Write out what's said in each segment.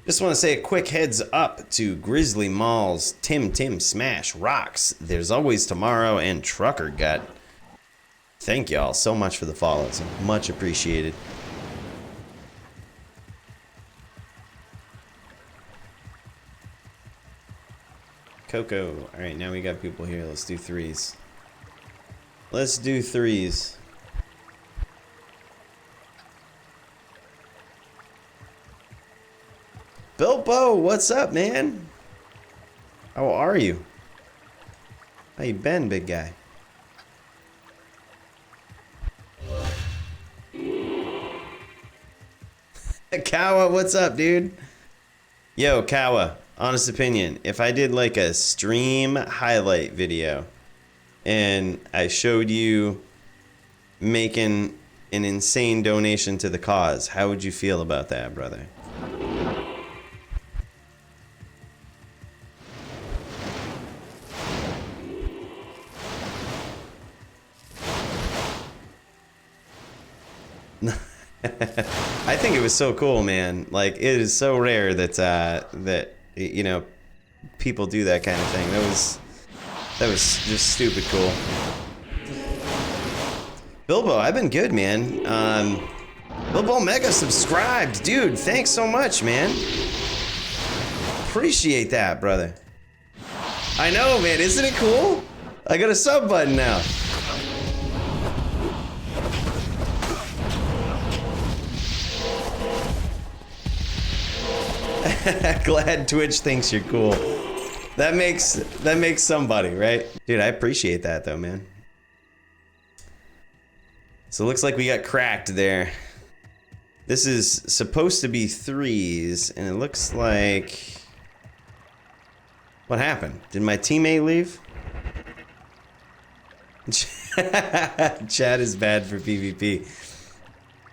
Just want to say a quick heads up to Grizzly Malls, Tim Smash Rocks. There's always tomorrow and Trucker Gut. Thank y'all so much for the follows. Much appreciated. Coco. All right, now we got people here. Let's do threes. Let's do threes. Bilbo, what's up, man? How are you? How you been, big guy? Kawa, what's up, dude? Yo, Kawa, honest opinion. If I did like a stream highlight video and I showed you making an insane donation to the cause, how would you feel about that, brother? I think it was so cool, man. Like, it is so rare that that you know, people do that kind of thing. That was just stupid cool. Bilbo, I've been good, man. Bilbo Mega subscribed, dude. Thanks so much, man. Appreciate that, brother. I know, man. Isn't it cool? I got a sub button now. Glad Twitch thinks you're cool. That makes somebody, right? Dude, I appreciate that though, man. So it looks like we got cracked there. This is supposed to be threes, and it looks like... What happened? Did my teammate leave? Chat is bad for PvP.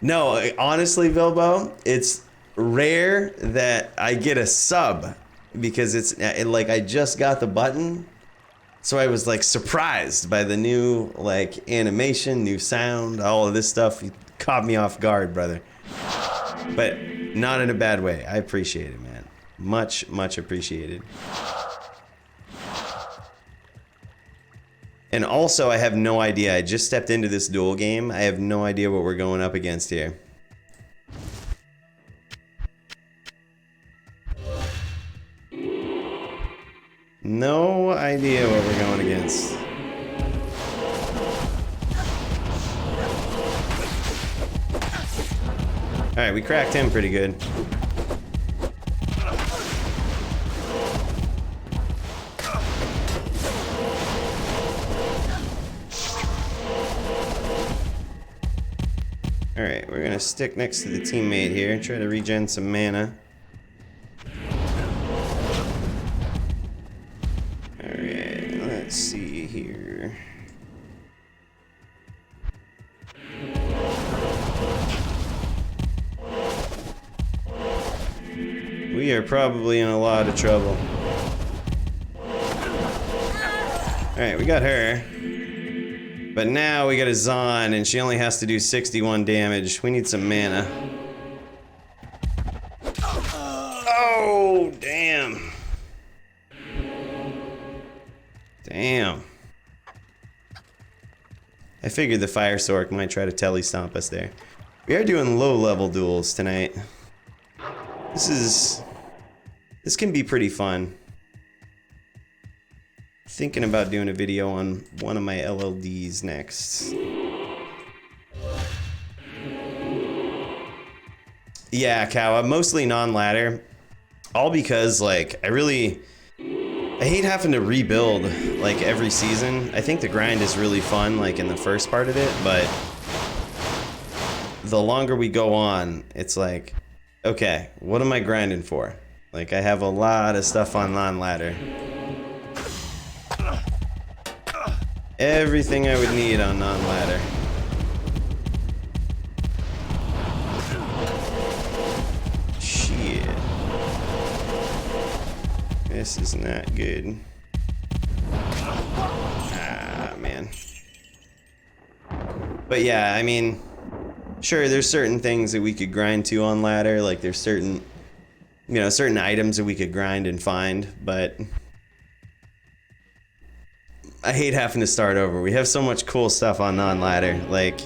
No, honestly, Bilbo, it's rare that I get a sub because like I just got the button, so I was like surprised by the new like animation, new sound, all of this stuff. It caught me off guard, brother, but not in a bad way. I appreciate it, man. Much appreciated. And also, I have no idea. I just stepped into this duel game. I have no idea what we're going up against here. No idea what we're going against. Alright, we cracked him pretty good. Alright, we're gonna stick next to the teammate here and try to regen some mana. Alright, let's see here. We are probably in a lot of trouble. Alright, we got her. But now we got a Zon, and she only has to do 61 damage. We need some mana. Oh, damn. Damn. I figured the Fire Sork might try to telly stomp us there. We are doing low-level duels tonight. This can be pretty fun. Thinking about doing a video on one of my LLDs next. Yeah, Cow, I'm mostly non-ladder. All because, like, I hate having to rebuild, like, every season. I think the grind is really fun, like, in the first part of it, but the longer we go on, it's like, okay, what am I grinding for? Like, I have a lot of stuff on non-ladder. Everything I would need on non-ladder. Shit. This is not good. Ah, man. But yeah, I mean, sure, there's certain things that we could grind to on ladder. Like, there's certain you know, certain items that we could grind and find, but I hate having to start over. We have so much cool stuff on non-ladder. Like,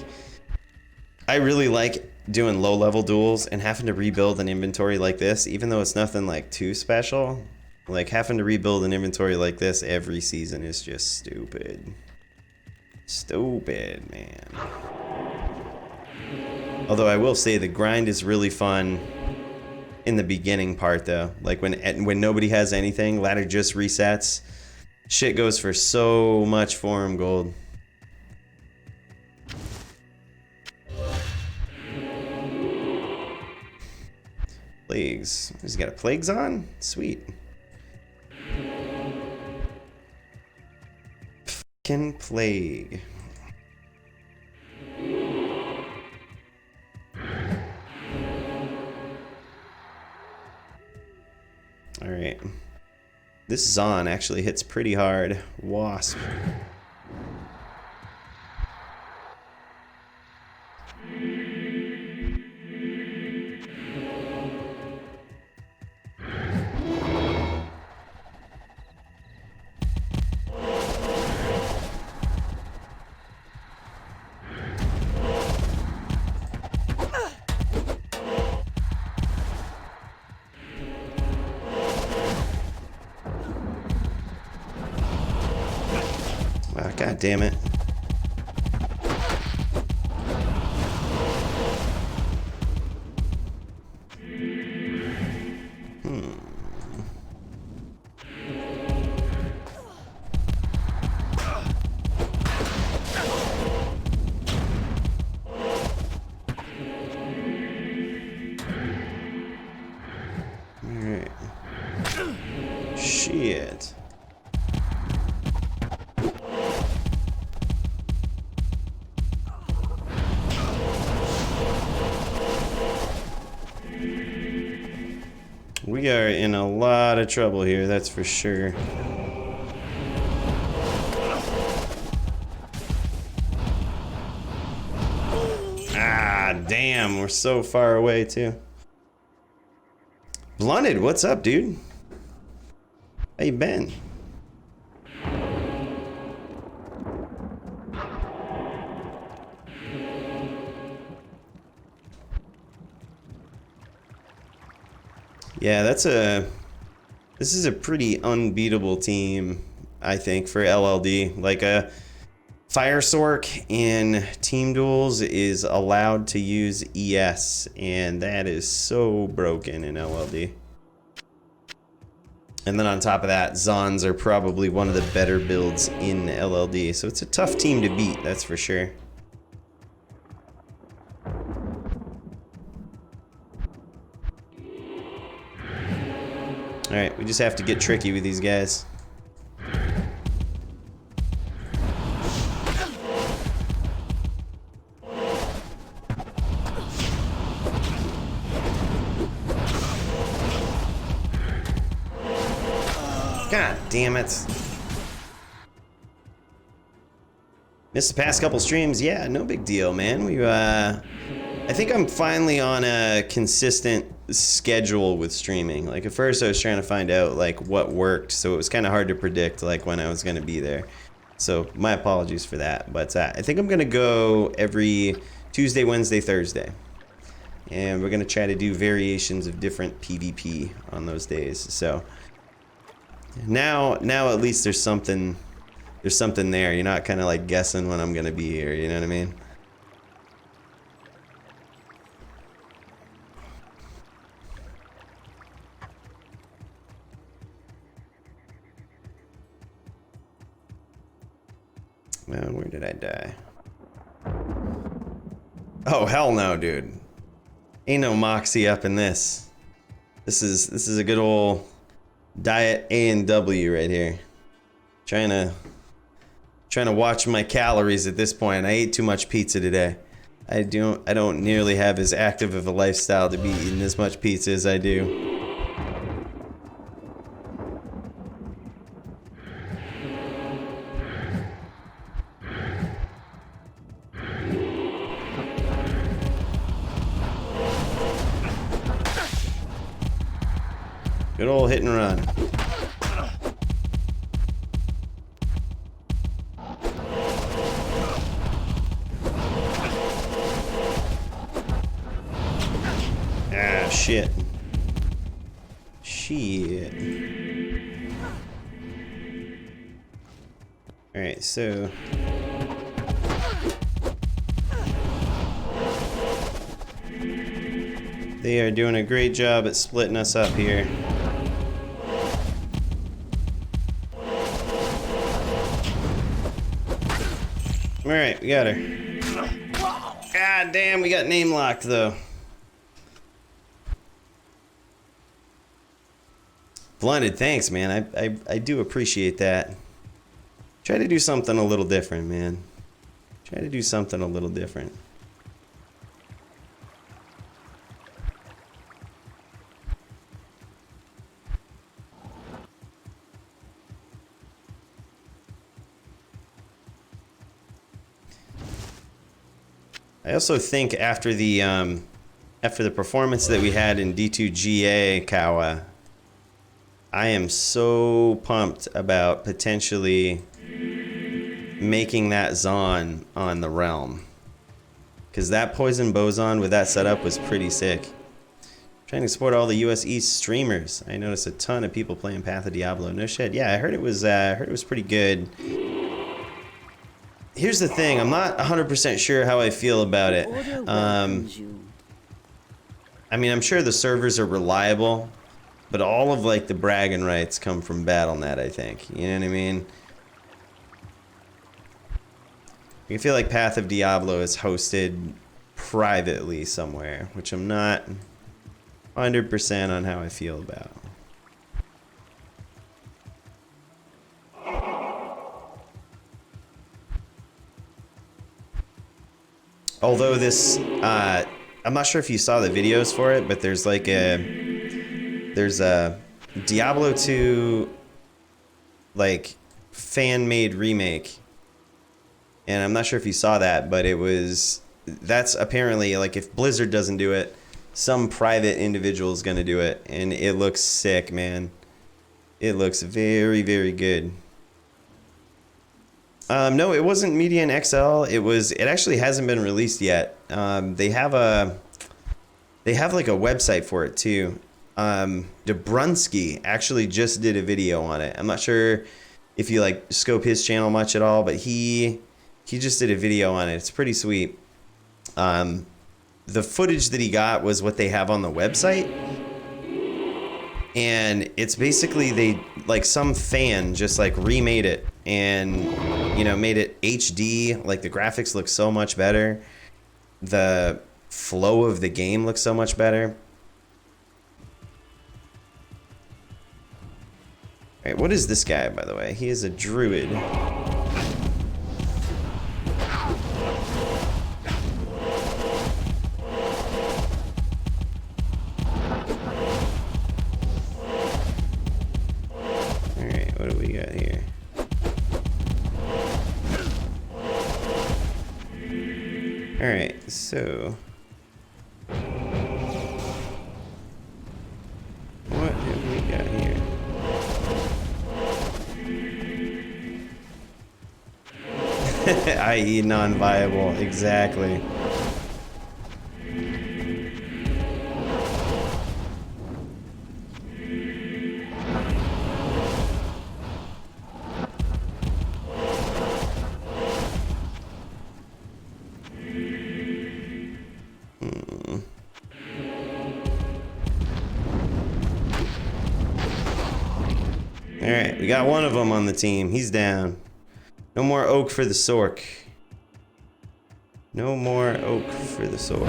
I really like doing low-level duels and having to rebuild an inventory like this, even though it's nothing like too special. Like, having to rebuild an inventory like this every season is just stupid. Stupid, man. Although I will say the grind is really fun in the beginning part, though. Like, when nobody has anything, ladder just resets. Shit goes for so much forum gold. Plagues. He's got a plagues on? Sweet. Fucking plague. Alright. This Zon actually hits pretty hard. Wasp. God damn it. Alright. Shit. We are in a lot of trouble here, that's for sure. Ah, damn, we're so far away, too. Blunted, what's up, dude? How you been? Yeah, this is a pretty unbeatable team, I think, for LLD. Like, Fire Sork in Team Duels is allowed to use ES, and that is so broken in LLD. And then on top of that, Zons are probably one of the better builds in LLD, so it's a tough team to beat, that's for sure. Alright, we just have to get tricky with these guys. God damn it. Missed the past couple streams. Yeah, no big deal, man. I think I'm finally on a consistent schedule with streaming. Like, at first I was trying to find out like what worked, so it was kind of hard to predict like when I was going to be there. So my apologies for that, but I think I'm going to go every Tuesday, Wednesday, Thursday. And we're going to try to do variations of different PvP on those days. So now at least there's something there. You're not kind of like guessing when I'm going to be here, you know what I mean? Where did I die? Oh, hell no, dude. Ain't no moxie up in this. This is a good old diet A&W right here. Trying to watch my calories at this point. I ate too much pizza today. I don't nearly have as active of a lifestyle to be eating as much pizza as I do. Good old hit and run. Ah, shit. Shit. Alright, so... They are doing a great job at splitting us up here. Alright, we got her. God damn, we got name locked though. Blunted, thanks, man. I do appreciate that. Try to do something a little different, man. Try to do something a little different. I also think after the performance that we had in D2 GA Kawa, I am so pumped about potentially making that Zon on the Realm. Because that Poison Bowazon with that setup was pretty sick. Trying to support all the US East streamers. I noticed a ton of people playing Path of Diablo. No shit. Yeah, I heard it was pretty good. Here's the thing, I'm not 100% sure how I feel about it. I mean, I'm sure the servers are reliable, but all of like the bragging rights come from Battle.net, I think. You know what I mean? I feel like Path of Diablo is hosted privately somewhere, which I'm not 100% on how I feel about. Although this, I'm not sure if you saw the videos for it, but there's like there's a Diablo 2 like fan-made remake, and I'm not sure if you saw that, but that's apparently like if Blizzard doesn't do it, some private individual is gonna do it, and it looks sick, man. It looks very, very good. No, it wasn't Median XL. It actually hasn't been released yet. They have like a website for it too. Dobrunsky actually just did a video on it. I'm not sure if you like scope his channel much at all, but he just did a video on it. It's pretty sweet. The footage that he got was what they have on the website. And it's basically like some fan just like remade it and, you know, made it HD. Like the graphics look so much better. The flow of the game looks so much better. All right, what is this guy, by the way? He is a druid. What do we got here? Alright, so... what have we got here? I.e. non-viable, exactly. Alright, we got one of them on the team. He's down. No more oak for the Sork. No more oak for the Sork.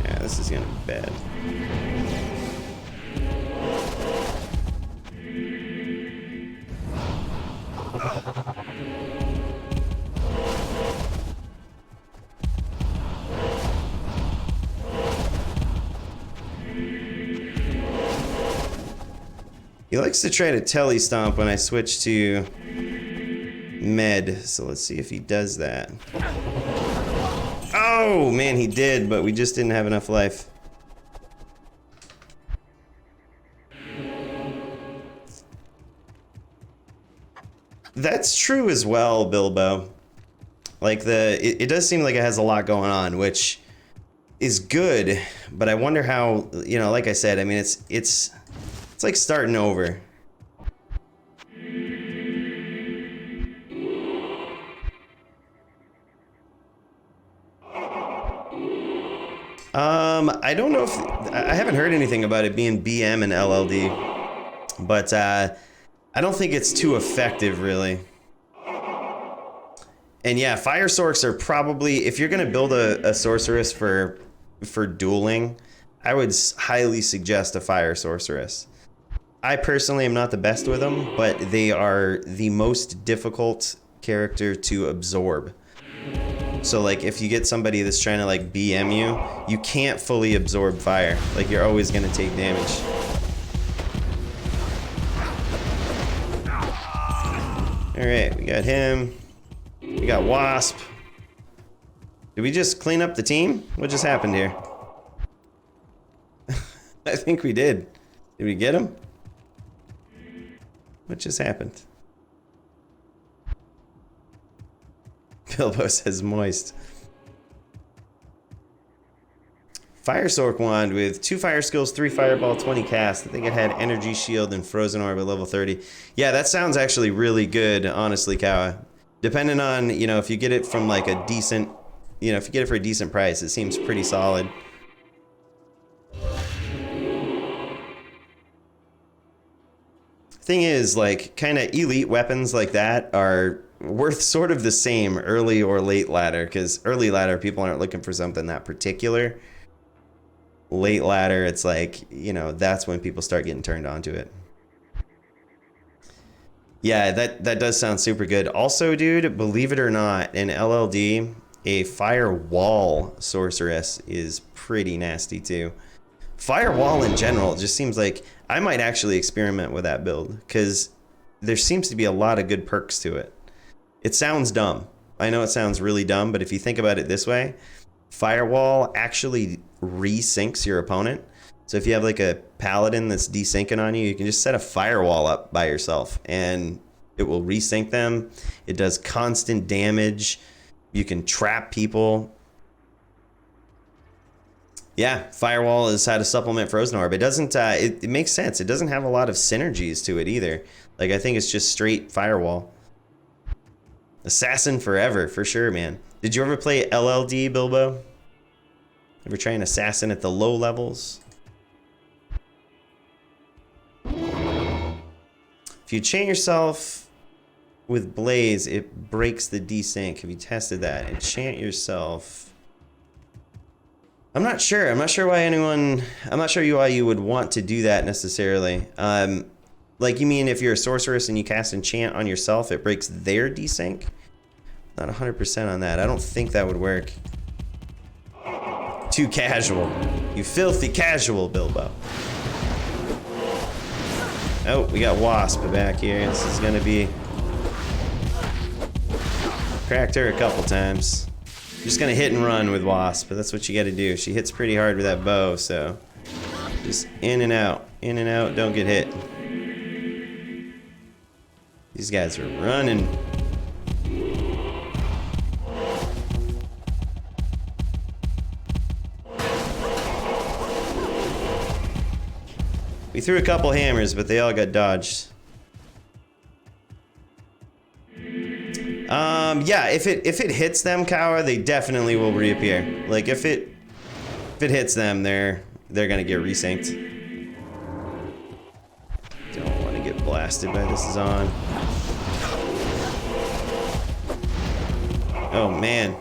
Yeah, this is gonna be bad. He likes to try to telly stomp when I switch to med, so let's see if he does that. Oh, man, he did, but we just didn't have enough life. That's true as well, Bilbo. Like, it does seem like it has a lot going on, which is good, but I wonder how, you know, like I said, I mean, it's like starting over. I don't know if, I haven't heard anything about it being BM and LLD, but I don't think it's too effective, really. And yeah, fire sorks are probably, if you're gonna build a sorceress for dueling, I would highly suggest a fire sorceress. I personally am not the best with them, but they are the most difficult character to absorb. So like if you get somebody that's trying to like BM you, you can't fully absorb fire. Like you're always gonna take damage. All right, we got him. We got Wasp. Did we just clean up the team? What just happened here? I think we did. Did we get him? What just happened? Bilbo says moist. Fire Sork wand with 2 fire skills, 3 fireball, 20 cast. I think it had energy shield and frozen orb at level 30. Yeah, that sounds actually really good, honestly, Kawa. Depending on, you know, if you get it from like a decent, you know, if you get it for a decent price, it seems pretty solid. Thing is, like, kind of elite weapons like that are worth sort of the same early or late ladder, because early ladder, people aren't looking for something that particular. Late ladder, it's like, you know, that's when people start getting turned on to it. Yeah, that does sound super good. Also, dude, believe it or not, in LLD, a firewall sorceress is pretty nasty too. Firewall in general just seems like I might actually experiment with that build, because there seems to be a lot of good perks to it. It sounds dumb. I know it sounds really dumb, but if you think about it this way, Firewall actually resyncs your opponent. So if you have like a paladin that's desyncing on you, you can just set a firewall up by yourself and it will resync them. It does constant damage. You can trap people. Yeah, Firewall is how to supplement Frozen Orb. It doesn't, it makes sense. It doesn't have a lot of synergies to it either. Like, I think it's just straight Firewall. Assassin forever, for sure, man. Did you ever play LLD, Bilbo? Ever try an assassin at the low levels? If you chain yourself with Blaze, it breaks the desync. Have you tested that? Enchant yourself. I'm not sure. I'm not sure why you would want to do that necessarily. Like, you mean if you're a sorceress and you cast enchant on yourself, it breaks their desync? Not 100% on that. I don't think that would work. Too casual. You filthy casual, Bilbo. Oh, we got Wasp back here. This is gonna be... Cracked her a couple times. Just gonna hit and run with Wasp, but that's what you gotta do. She hits pretty hard with that bow, so... Just in and out, don't get hit. These guys are running. We threw a couple hammers, but they all got dodged. Yeah, if it hits them, Kawa, they definitely will reappear. Like if it hits them, they're gonna get resynced. Don't want to get blasted by this Zon. Oh man.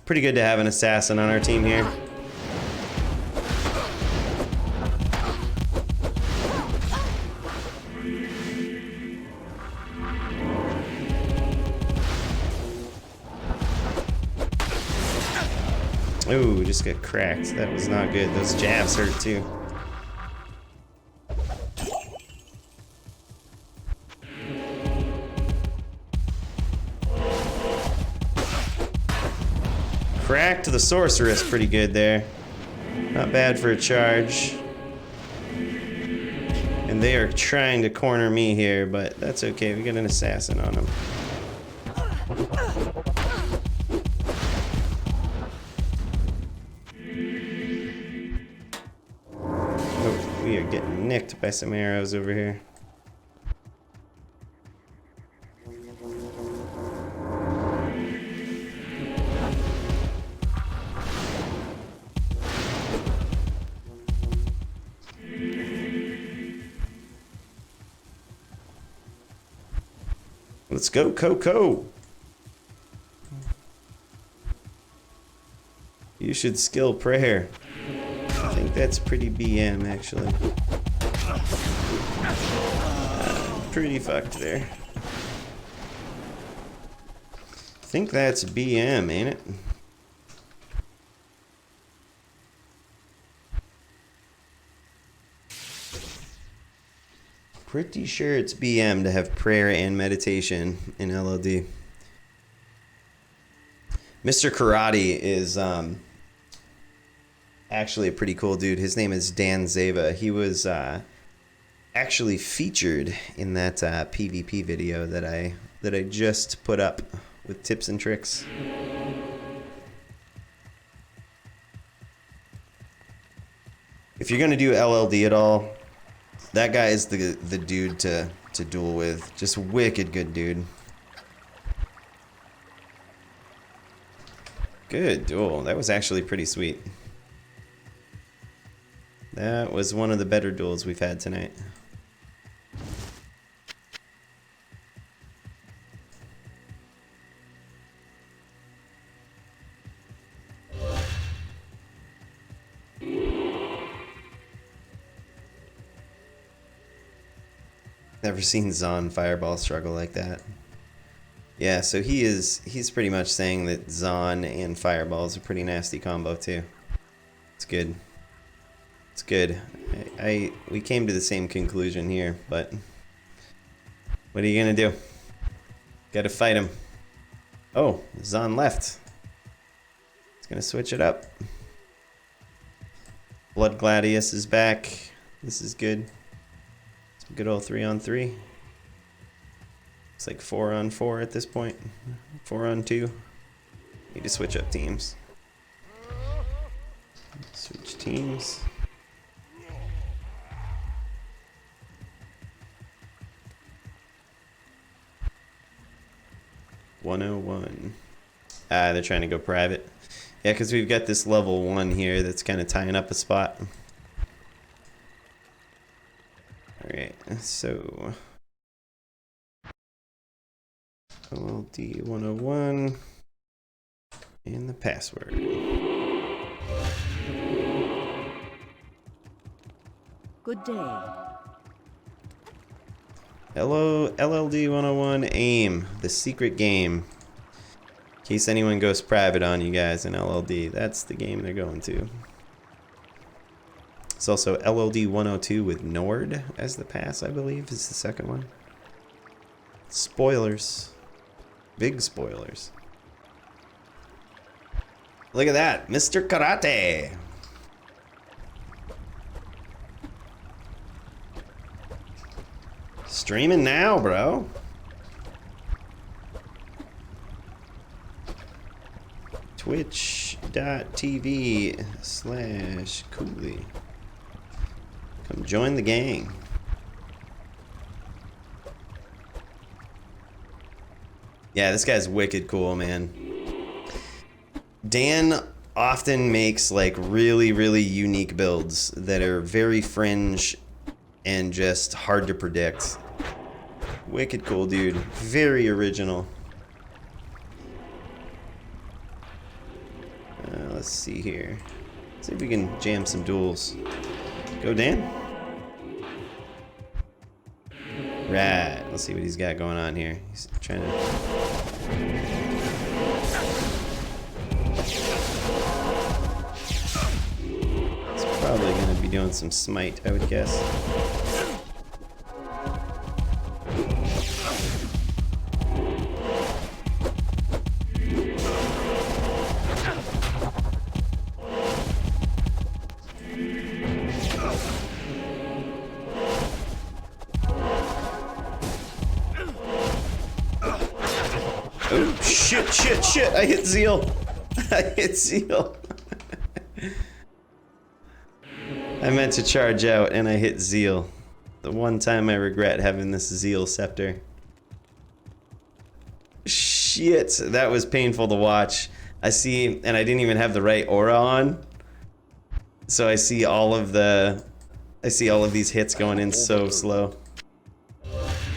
Pretty good to have an assassin on our team here. Ooh, just got cracked. That was not good. Those jabs hurt too. Cracked the sorceress pretty good there. Not bad for a charge. And they are trying to corner me here, but that's okay. We got an assassin on them. Oh, we are getting nicked by some arrows over here. Let's go, Coco. You should skill prayer. I think that's pretty BM, actually. Pretty fucked there. I think that's BM, ain't it? Pretty sure it's BM to have prayer and meditation in LLD. Mr. Karate is actually a pretty cool dude. His name is Dan Zava. He was actually featured in that PvP video that I just put up with tips and tricks. If you're gonna do LLD at all, that guy is the dude to duel with. Just wicked good dude. Good duel. That was actually pretty sweet. That was one of the better duels we've had tonight. Never seen Zon Fireball struggle like that. Yeah, so he's pretty much saying that Zon and Fireball is a pretty nasty combo too. It's good. It's good. We came to the same conclusion here, but what are you gonna do? Gotta fight him. Oh, Zon left. It's gonna switch it up. Blood Gladius is back. This is good. Good old 3-on-3. It's like 4-on-4 at this point. 4-on-2. Need to switch up teams. Switch teams. (101). They're trying to go private. Yeah, because we've got this level 1 here that's kind of tying up a spot. Alright, so LLD 101 and the password. Good day. Hello, LLD 101 AIM, the secret game. In case anyone goes private on you guys in LLD, that's the game they're going to. It's also LLD 102 with Nord as the pass, I believe, is the second one. Spoilers. Big spoilers. Look at that, Mr. Karate. Streaming now, bro. Twitch.tv/Coooley. Come join the gang. Yeah, this guy's wicked cool, man. Dan often makes like really, really unique builds that are very fringe and just hard to predict. Wicked cool dude. Very original. Let's see here. Let's see if we can jam some duels. Go, Dan. Right. Let's see what he's got going on here. He's trying to... Probably gonna be doing some smite, I would guess. Oh, shit, I hit Zeal. I hit Zeal. I meant to charge out and I hit Zeal. The one time I regret having this Zeal scepter. Shit, that was painful to watch. I see, and I didn't even have the right aura on. So I see all of these hits going in so slow.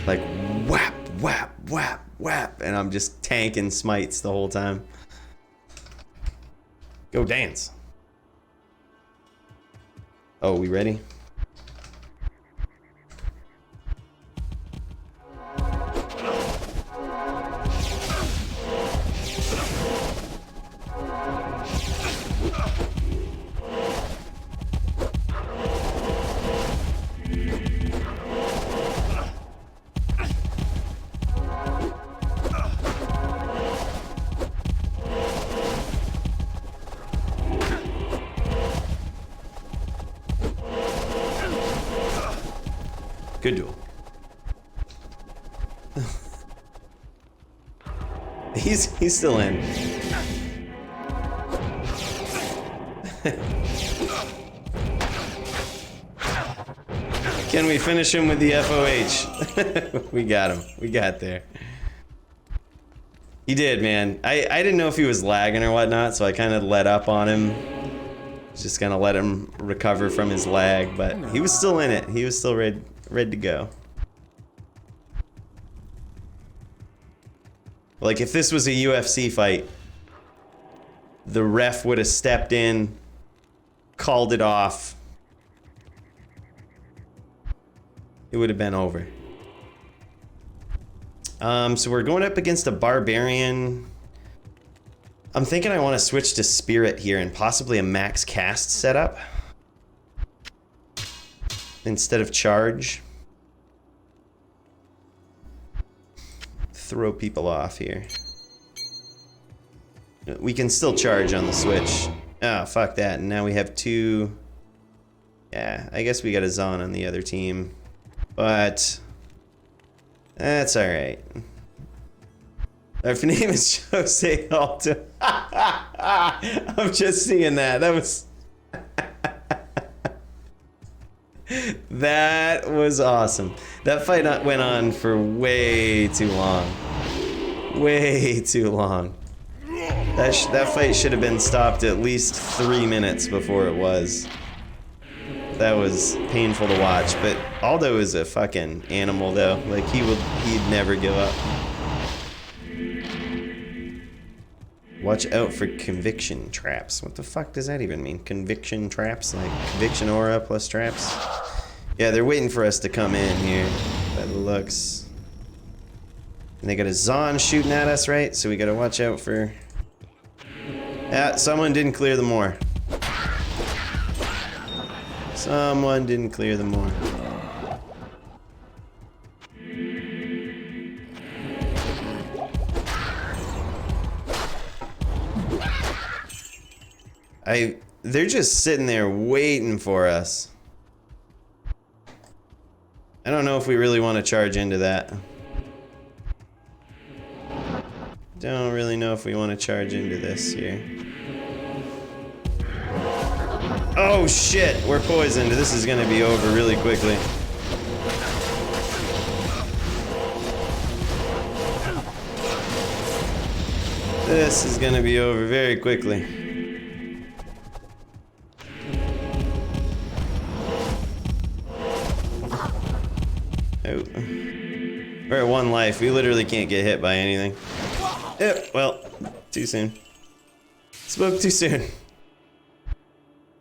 Like whap, whap, whap, whap, and I'm just tanking smites the whole time. Go dance. Oh, we ready? Good duel. He's still in. Can we finish him with the FOH? We got him. We got there. He did, man. I didn't know if he was lagging or whatnot, so I kind of let up on him. Just gonna let him recover from his lag, but he was still in it. He was still ready to go. Like if this was a UFC fight, the ref would have stepped in, called it off. It would have been over. So we're going up against a barbarian. I'm thinking I want to switch to spirit here and possibly a max cast setup instead of charge. Throw people off here. We can still charge on the switch. Oh, fuck that. And now we have two. Yeah, I guess we got a Zon on the other team. But that's alright. Our name is Jose Alto. I'm just seeing that. That was... That was awesome. That fight went on for way too long. Way too long. That fight should have been stopped at least 3 minutes before it was. That was painful to watch, but Aldo is a fucking animal though. Like he'd never give up. Watch out for conviction traps. What the fuck does that even mean? Conviction traps? Like conviction aura plus traps? Yeah, they're waiting for us to come in here by the looks. And they got a Zon shooting at us, right? So we gotta watch out for... Yeah, someone didn't clear the moor. Someone didn't clear the moor. They're just sitting there waiting for us. I don't know if we really want to charge into that. Don't really know if we want to charge into this here. Oh shit, we're poisoned. This is gonna be over really quickly. This is gonna be over very quickly. Oh. We're at 1 life. We literally can't get hit by anything. Yep, well, too soon. Spoke too soon.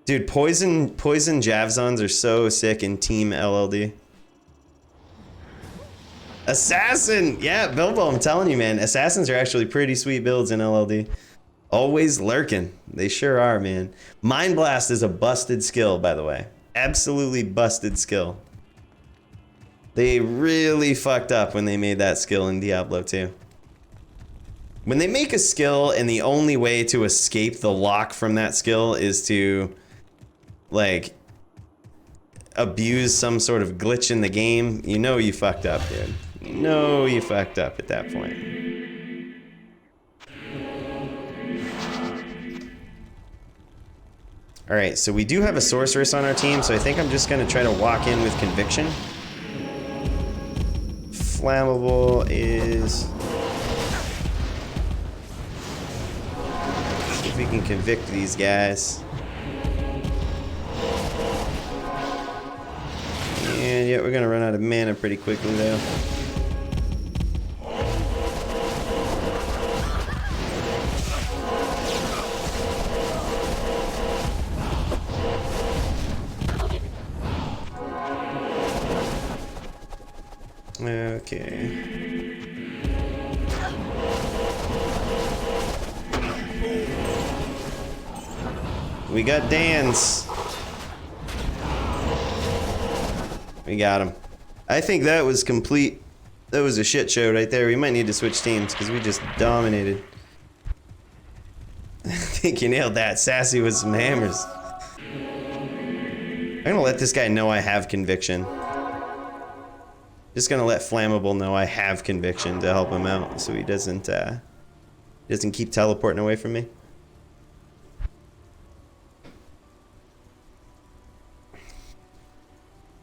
Dude, poison Javzons are so sick in Team LLD. Assassin! Yeah, Bilbo, I'm telling you, man. Assassins are actually pretty sweet builds in LLD. Always lurking. They sure are, man. Mind Blast is a busted skill, by the way. Absolutely busted skill. They really fucked up when they made that skill in Diablo 2. When they make a skill and the only way to escape the lock from that skill is to, like, abuse some sort of glitch in the game, you know you fucked up, dude. You know you fucked up at that point. Alright, so we do have a sorceress on our team, so I think I'm just gonna try to walk in with conviction. Flammable is... see if we can convict these guys. And yeah, we're gonna run out of mana pretty quickly though. Okay. We got Dan's. We got him. I think that was complete. That was a shit show right there. We might need to switch teams because we just dominated. I think you nailed that. Sassy with some hammers. I'm gonna let this guy know I have conviction. Just gonna let Flammable know I have conviction to help him out so he doesn't keep teleporting away from me.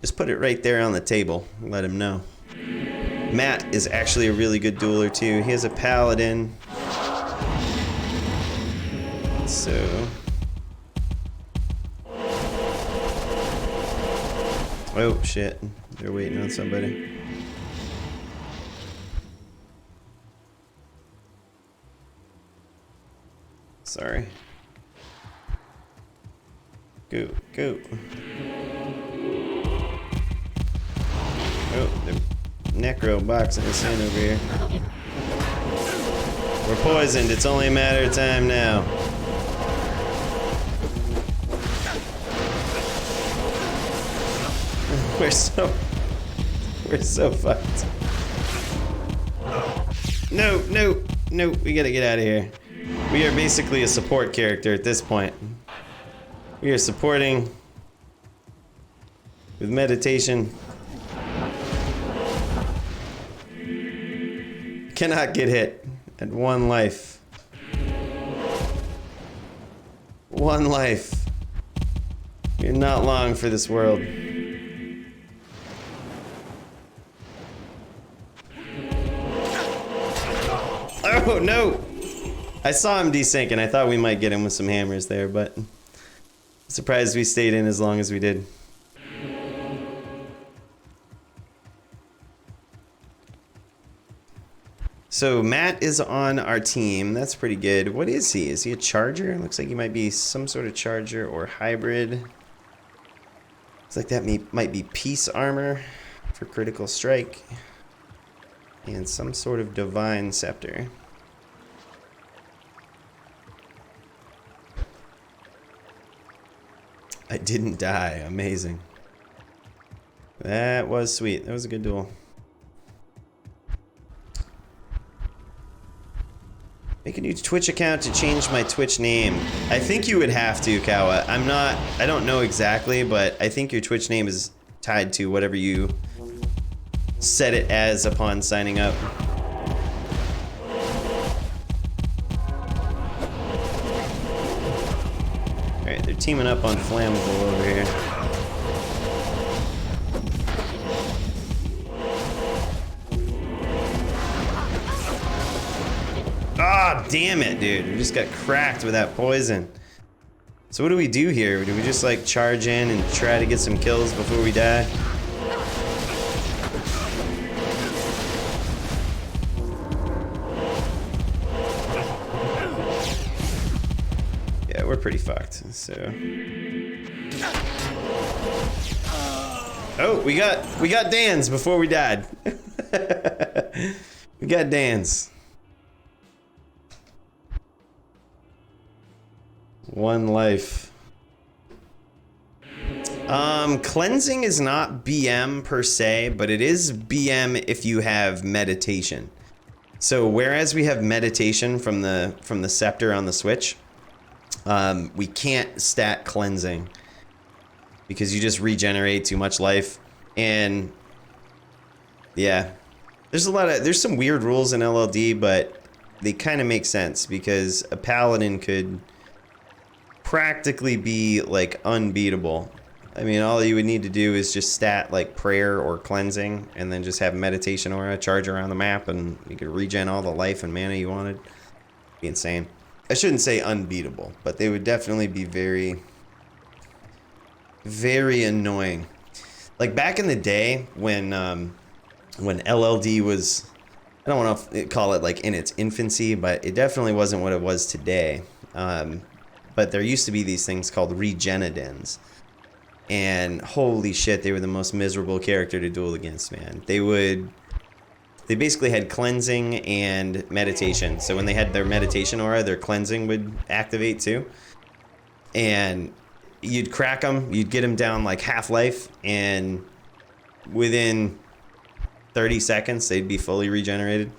Just put it right there on the table and let him know. Matt is actually a really good dueler too. He has a paladin. So... oh shit, they're waiting on somebody. Sorry. Go, go. Oh, they're necro boxing us in over here. We're poisoned, it's only a matter of time now. We're so fucked. No, no, no, we gotta get out of here. We are basically a support character at this point. We are supporting with meditation. Cannot get hit at one life. One life. You're not long for this world. Oh no! I saw him desync and I thought we might get him with some hammers there, but I'm surprised we stayed in as long as we did. So Matt is on our team. That's pretty good. What is he? Is he a charger? Looks like he might be some sort of charger or hybrid. Looks like that might be peace armor for critical strike. And some sort of divine scepter. I didn't die. Amazing. That was sweet. That was a good duel. Make a new Twitch account to change my Twitch name. I think you would have to, Kawa. I don't know exactly, but I think your Twitch name is tied to whatever you set it as upon signing up. Alright, they're teaming up on Flammable over here. Ah, damn it, dude. We just got cracked with that poison. So what do we do here? Do we just like charge in and try to get some kills before we die? Yeah, we're pretty fucked, so. Oh, we got Dan's before we died. We got Dan's. One life. Cleansing is not BM per se, but it is BM if you have meditation. So whereas we have meditation from the scepter on the switch, we can't stat cleansing because you just regenerate too much life. And yeah, there's some weird rules in LLD, but they kind of make sense because a paladin could practically be like unbeatable. I mean, all you would need to do is just stat like prayer or cleansing and then just have meditation aura charge around the map and you could regen all the life and mana you wanted. Be insane. I shouldn't say unbeatable, but they would definitely be very, very annoying. Like back in the day when LLD was, I don't want to call it like in its infancy, but it definitely wasn't what it was today. But there used to be these things called regenadins. And holy shit, they were the most miserable character to duel against, man. They basically had cleansing and meditation. So when they had their meditation aura, their cleansing would activate too. And you'd crack them, you'd get them down like half-life, and within 30 seconds, they'd be fully regenerated.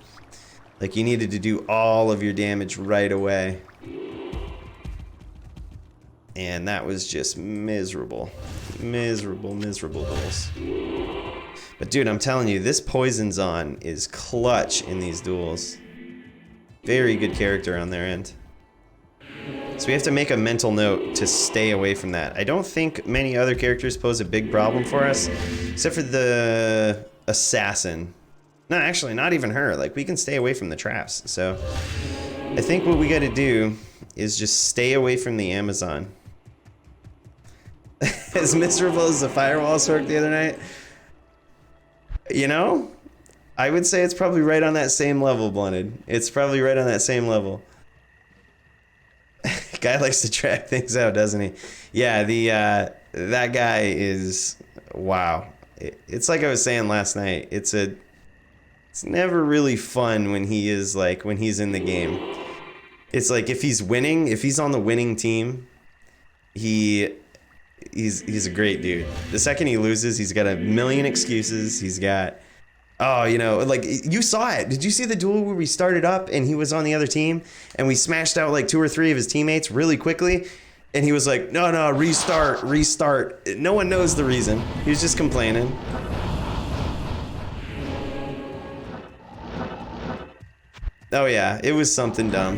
Like you needed to do all of your damage right away. And that was just miserable. Miserable duels. But dude, I'm telling you, this Poisonzon is clutch in these duels. Very good character on their end. So we have to make a mental note to stay away from that. I don't think many other characters pose a big problem for us, except for the assassin. No, actually, not even her. Like, we can stay away from the traps. So I think what we got to do is just stay away from the Amazon. As miserable as the firewall worked the other night, you know, I would say it's probably right on that same level, Blunted. It's probably right on that same level. Guy likes to track things out, doesn't he? Yeah, that guy is, wow. It's like I was saying last night. It's never really fun when he's in the game. It's like if he's winning, if he's on the winning team, he's a great dude. The second he loses, he's got a million excuses. He's got, oh, you know, like you saw it. Did you see the duel where we started up and he was on the other team and we smashed out like 2 or 3 of his teammates really quickly? And he was like, no, restart. No one knows the reason. He was just complaining. Oh yeah, it was something dumb.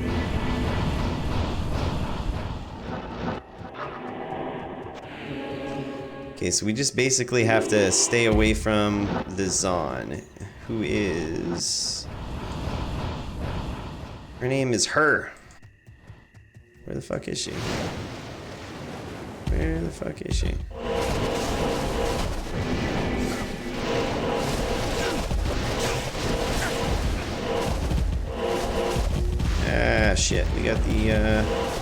Okay, so we just basically have to stay away from the Zon, who is... Her name is Her. Where the fuck is she? Where the fuck is she? Ah, shit. We got the,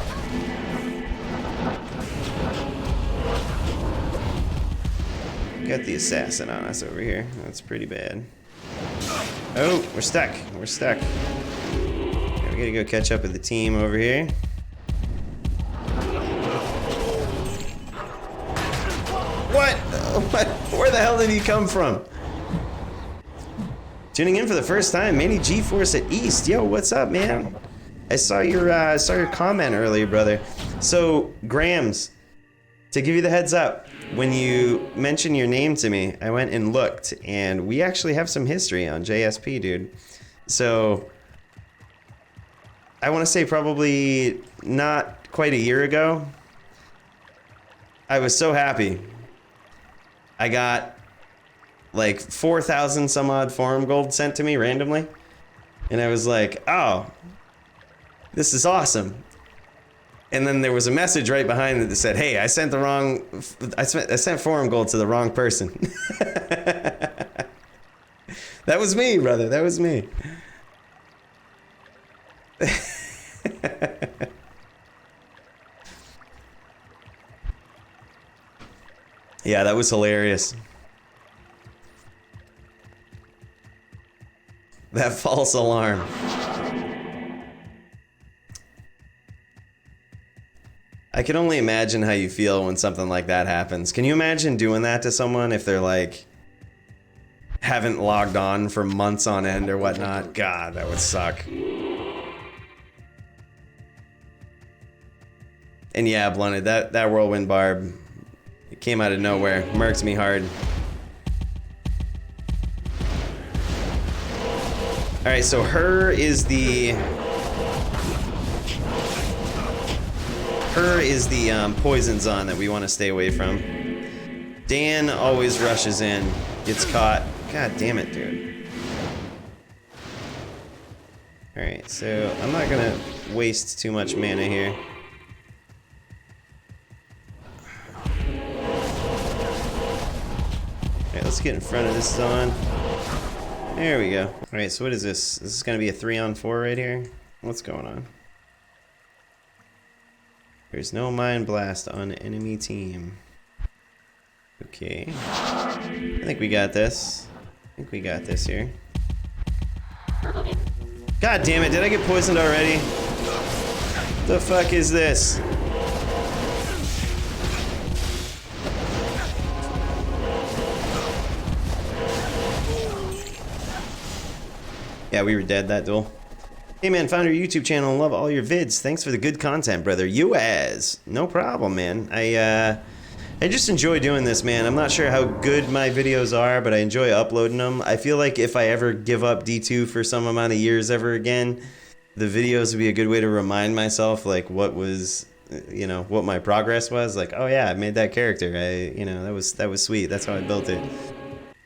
got the assassin on us over here. That's pretty bad. Oh, we're stuck. We're stuck. Okay, we gotta go catch up with the team over here. What? Where the hell did he come from? Tuning in for the first time, Manny G-Force at East. Yo, what's up, man? I saw your comment earlier, brother. So, Grams, to give you the heads up, when you mentioned your name to me, I went and looked, and we actually have some history on JSP, dude. So, I want to say probably not quite a year ago, I was so happy. I got like 4,000 some odd forum gold sent to me randomly, and I was like, oh, this is awesome. And then there was a message right behind it that said, hey, I sent forum gold to the wrong person. That was me, brother. That was me. Yeah, that was hilarious. That false alarm. I can only imagine how you feel when something like that happens. Can you imagine doing that to someone if they're like haven't logged on for months on end or whatnot? God, that would suck. And yeah, Blunted, that whirlwind barb, it came out of nowhere. Mercs me hard. Alright, so her is the poison zone that we want to stay away from. Dan always rushes in, gets caught. God damn it, dude. Alright, so I'm not gonna waste too much mana here. Alright, let's get in front of this zone. There we go. Alright, so what is this? This is gonna be a 3-on-4 right here? What's going on? There's no Mind Blast on enemy team. Okay. I think we got this. I think we got this here. God damn it, did I get poisoned already? What the fuck is this? Yeah, we were dead that duel. Hey man, found your YouTube channel and love all your vids. Thanks for the good content, brother. You as. No problem, man. I just enjoy doing this, man. I'm not sure how good my videos are, but I enjoy uploading them. I feel like if I ever give up D2 for some amount of years ever again, the videos would be a good way to remind myself, like, what was, you know, what my progress was. Like, oh yeah, I made that character. You know, that was sweet. That's how I built it.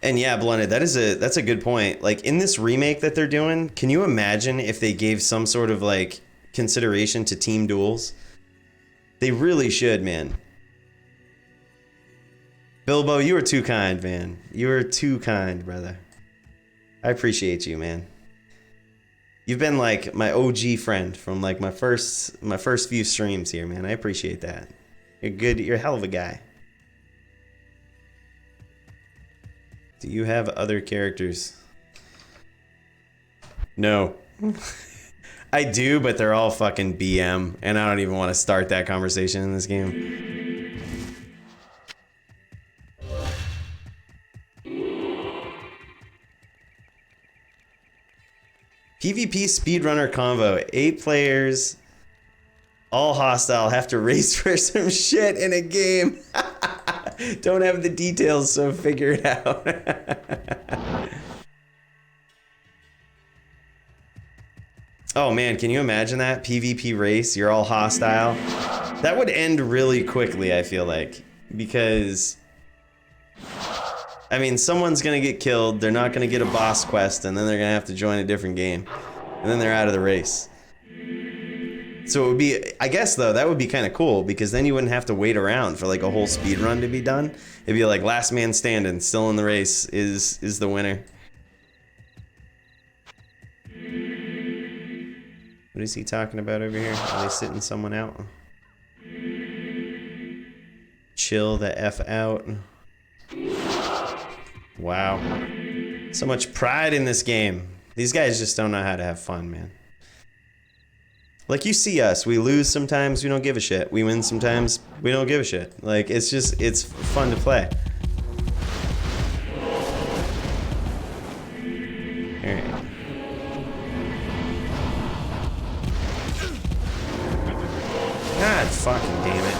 And yeah, Blunted, that's a good point. Like, in this remake that they're doing, can you imagine if they gave some sort of, like, consideration to team duels? They really should, man. Bilbo, you are too kind, man. You are too kind, brother. I appreciate you, man. You've been, like, my OG friend from, like, my first few streams here, man. I appreciate that. You're good. You're a hell of a guy. Do you have other characters? No. I do, but they're all fucking BM, and I don't even want to start that conversation in this game. PvP speedrunner convo. 8 players, all hostile, have to race for some shit in a game. Don't have the details, so figure it out. Oh man, can you imagine that? PvP race, you're all hostile. That would end really quickly, I feel like. Because, I mean, someone's gonna get killed, they're not gonna get a boss quest, and then they're gonna have to join a different game. And then they're out of the race. So it would be, I guess though, that would be kind of cool, because then you wouldn't have to wait around for like a whole speed run to be done. It'd be like last man standing, still in the race is the winner. What is he talking about over here? Are they sitting someone out? Chill the F out. Wow. So much pride in this game. These guys just don't know how to have fun, man. Like, you see us, we lose sometimes, we don't give a shit. We win sometimes, we don't give a shit. Like, it's just, it's fun to play. Alright. God fucking damn it.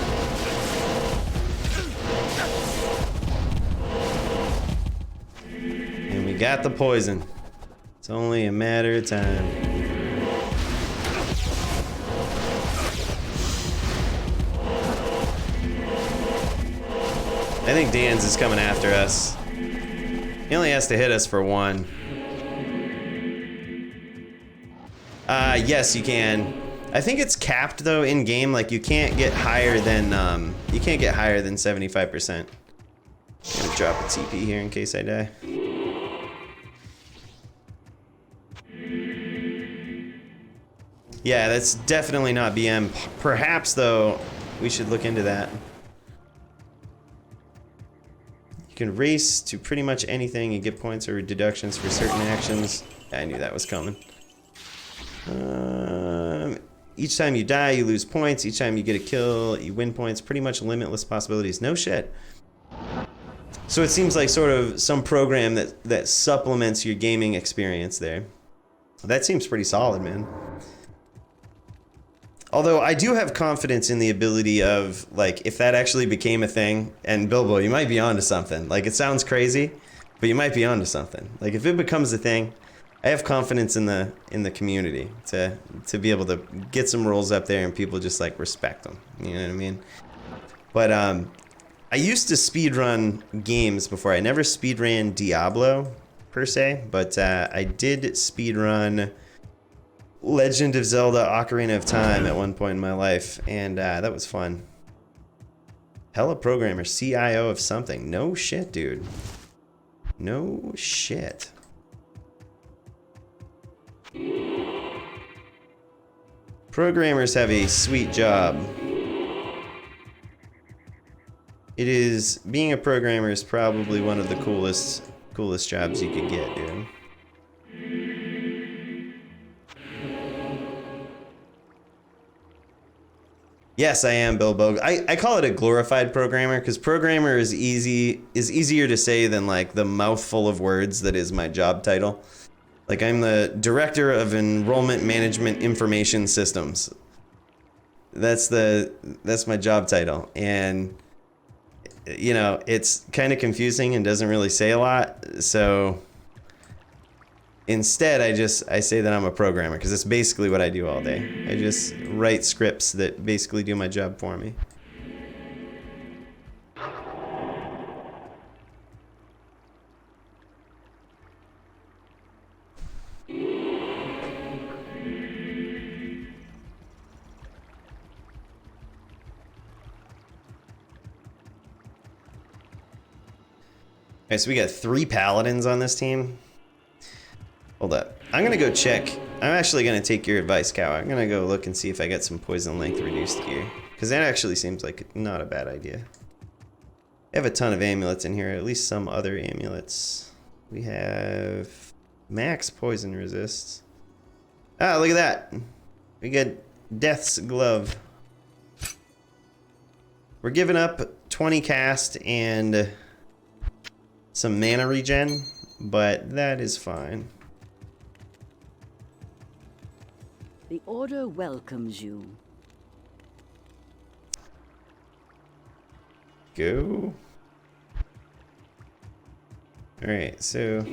And we got the poison. It's only a matter of time. I think Dan's is coming after us. He only has to hit us for 1. Yes, you can. I think it's capped though in game. Like, you can't get higher than 75%. I'm gonna drop a TP here in case I die. Yeah, that's definitely not BM. Perhaps though, we should look into that. You can race to pretty much anything and get points or deductions for certain actions. I knew that was coming. Each time you die, you lose points. Each time you get a kill, you win points. Pretty much limitless possibilities. No shit. So it seems like sort of some program that supplements your gaming experience there. That seems pretty solid, man. Although I do have confidence in the ability of, like, if that actually became a thing, and Bilbo, you might be onto something. Like, it sounds crazy, but you might be onto something. Like, if it becomes a thing, I have confidence in the community to be able to get some rules up there and people just, like, respect them. You know what I mean? But I used to speedrun games before. I never speedran Diablo, per se, but I did speedrun Legend of Zelda Ocarina of Time at one point in my life, and that was fun. Hella programmer, CIO of something. No shit, dude. No shit. Programmers have a sweet job. It is, being a programmer is probably one of the coolest jobs you could get, dude. Yes, I am Bilbo. I call it a glorified programmer because programmer is easier to say than like the mouthful of words that is my job title. Like, I'm the Director of Enrollment Management Information Systems. That's my job title. And you know, it's kind of confusing and doesn't really say a lot. So instead, I say that I'm a programmer because it's basically what I do all day. I just write scripts that basically do my job for me. Okay, so we got 3 paladins on this team. Hold up. I'm gonna go check. I'm actually gonna take your advice, Cow. I'm gonna go look and see if I get some poison length reduced gear. Because that actually seems like not a bad idea. I have a ton of amulets in here, at least some other amulets. We have max poison resists. Ah, look at that. We get Death's Glove. We're giving up 20 cast and some mana regen, but that is fine. The Order welcomes you. Go. Alright, so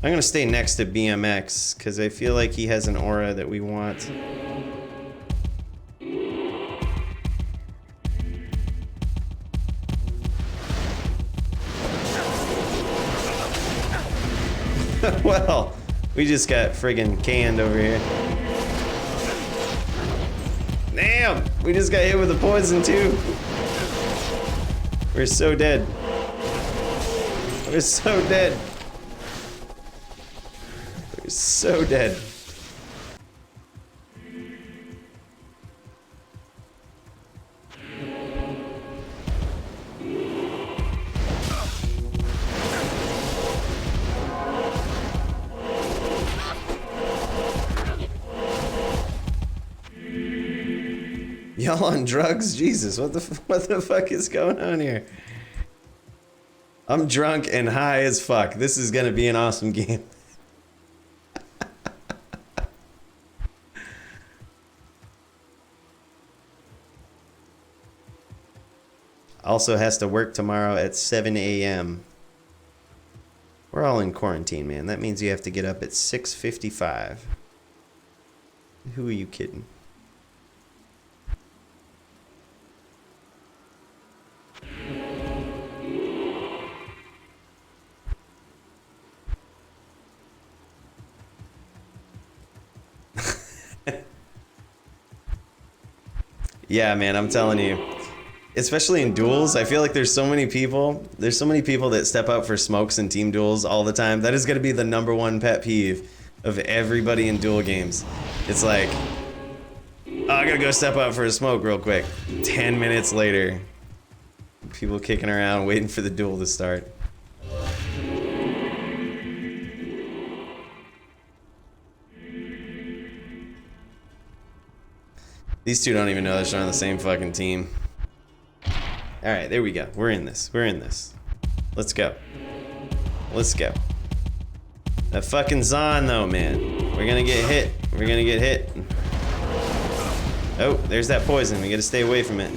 I'm gonna stay next to BMX because I feel like he has an aura that we want. Well, we just got friggin' canned over here. Damn! We just got hit with the poison too. We're so dead. We're so dead. We're so dead. Y'all on drugs? Jesus, what the fuck is going on here? I'm drunk and high as fuck. This is gonna be an awesome game. Also has to work tomorrow at 7 a.m. We're all in quarantine, man. That means you have to get up at 6:55. Who are you kidding? Yeah, man, I'm telling you. Especially in duels, I feel like there's so many people that step out for smokes in team duels all the time. That is going to be the #1 pet peeve of everybody in duel games. It's like, oh, I gotta go step out for a smoke real quick. 10 minutes later, people kicking around waiting for the duel to start. These two don't even know they're on the same fucking team. Alright, there we go. We're in this. We're in this. Let's go. Let's go. That fucking Zon though, man. We're gonna get hit. We're gonna get hit. Oh, there's that poison. We gotta stay away from it.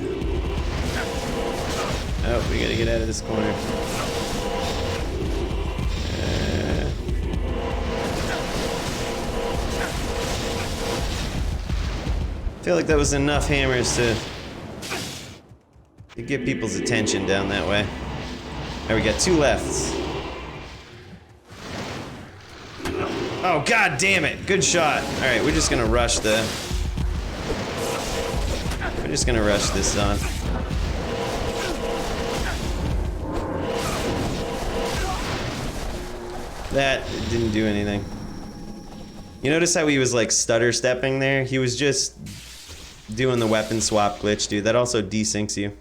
Oh, we gotta get out of this corner. I feel like that was enough hammers to get people's attention down that way. Alright, we got 2 left. Oh, god damn it. Good shot. Alright, we're just gonna rush the... We're just gonna rush this on. That didn't do anything. You notice how he was like stutter stepping there? He was just doing the weapon swap glitch, dude. That also desyncs you.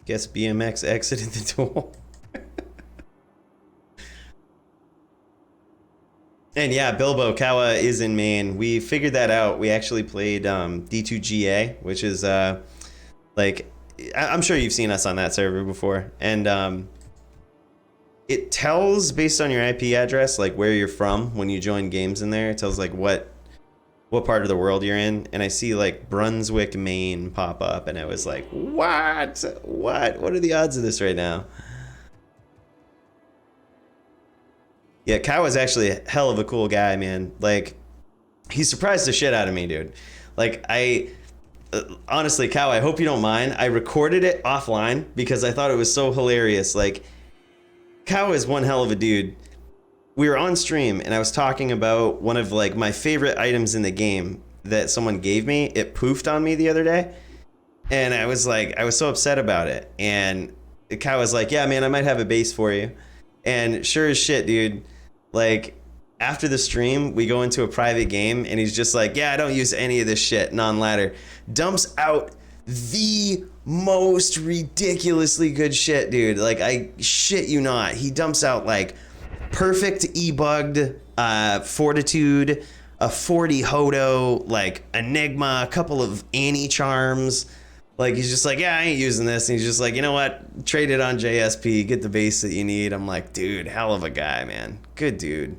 Guess BMX exited the duel. And yeah, Bilbo, Kawa is in main. We figured that out. We actually played D2 GA, which is like, I'm sure you've seen us on that server before. And it tells, based on your IP address, like where you're from when you join games in there. It tells like what part of the world you're in. And I see like Brunswick, Maine pop up, and I was like, what? What are the odds of this right now? Yeah, Kawa's actually a hell of a cool guy, man. Like, he surprised the shit out of me, dude. Like, honestly, Kawa, I hope you don't mind. I recorded it offline because I thought it was so hilarious. Like, Kawa is one hell of a dude. We were on stream and I was talking about one of like my favorite items in the game that someone gave me. It poofed on me the other day. And I was so upset about it. And Kawa's like, yeah, man, I might have a base for you. And sure as shit, dude, like after the stream, we go into a private game and he's just like, yeah, I don't use any of this shit, non-ladder. Dumps out the most ridiculously good shit, dude. Like, I shit you not. He dumps out like perfect E-bugged, Fortitude, a 40 Hodo, like Enigma, a couple of Annie charms. Like, he's just like, yeah, I ain't using this. And he's just like, you know what? Trade it on JSP, get the base that you need. I'm like, dude, hell of a guy, man. Good dude.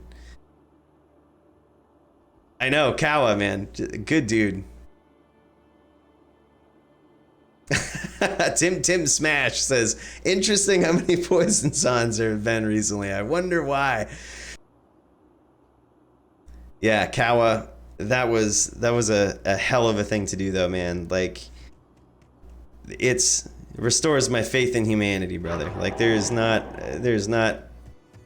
I know, Kawa, man. Good dude. Tim Smash says, interesting how many poison songs there have been recently. I wonder why. Yeah, Kawa, that was a hell of a thing to do though, man. Like, it restores my faith in humanity, brother. Like, there's not,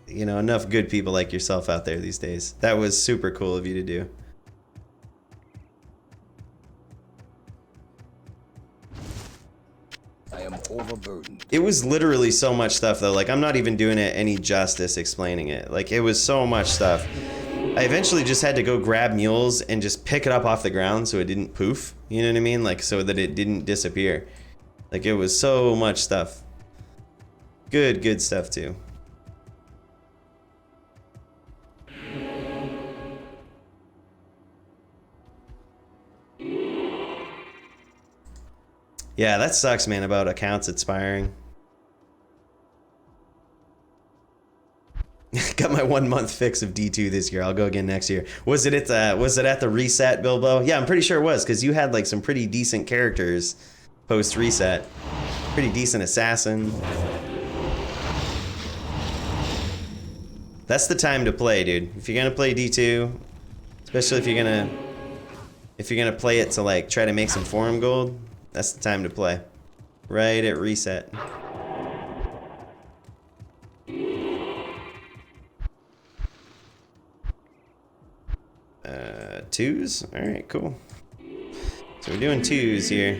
you know, enough good people like yourself out there these days. That was super cool of you to do. I am overburdened. It was literally so much stuff though. Like, I'm not even doing it any justice explaining it. Like, it was so much stuff. I eventually just had to go grab mules and just pick it up off the ground so it didn't poof. You know what I mean? Like, so that it didn't disappear. Like, it was so much stuff. Good stuff too. Yeah, that sucks, man, about accounts expiring. Got my 1 month fix of D2 this year. I'll go again next year. Was it at the reset, Bilbo? Yeah, I'm pretty sure it was, because you had like some pretty decent characters post reset. Pretty decent assassin. That's the time to play, dude. If you're gonna play D2, especially if you're gonna play it to like try to make some forum gold, that's the time to play. Right at reset. Twos? Alright, cool. So we're doing twos here.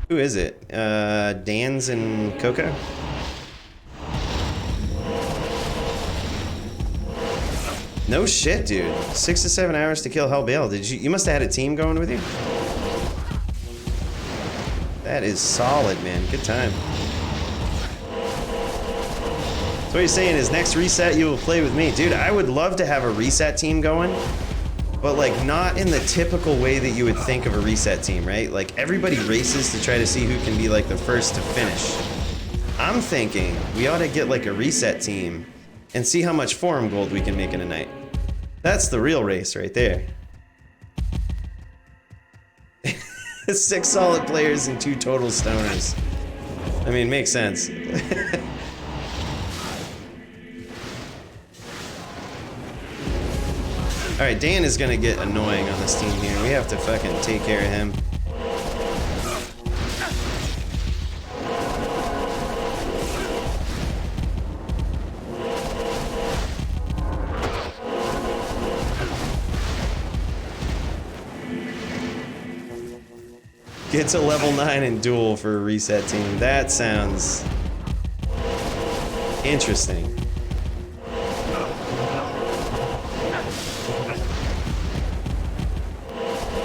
Who is it? Dan's and Coco? No shit, dude. 6 to 7 hours to kill Hellbale. You must have had a team going with you? That is solid, man. Good time. So what you're saying is next reset you will play with me. Dude, I would love to have a reset team going, but like not in the typical way that you would think of a reset team, right? Like everybody races to try to see who can be like the first to finish. I'm thinking we ought to get like a reset team and see how much forum gold we can make in a night. That's the real race right there. 6 solid players and 2 total stoners. I mean, makes sense. Alright, Dan is gonna get annoying on this team here. We have to fucking take care of him. Get to level 9 and duel for a reset team. That sounds interesting.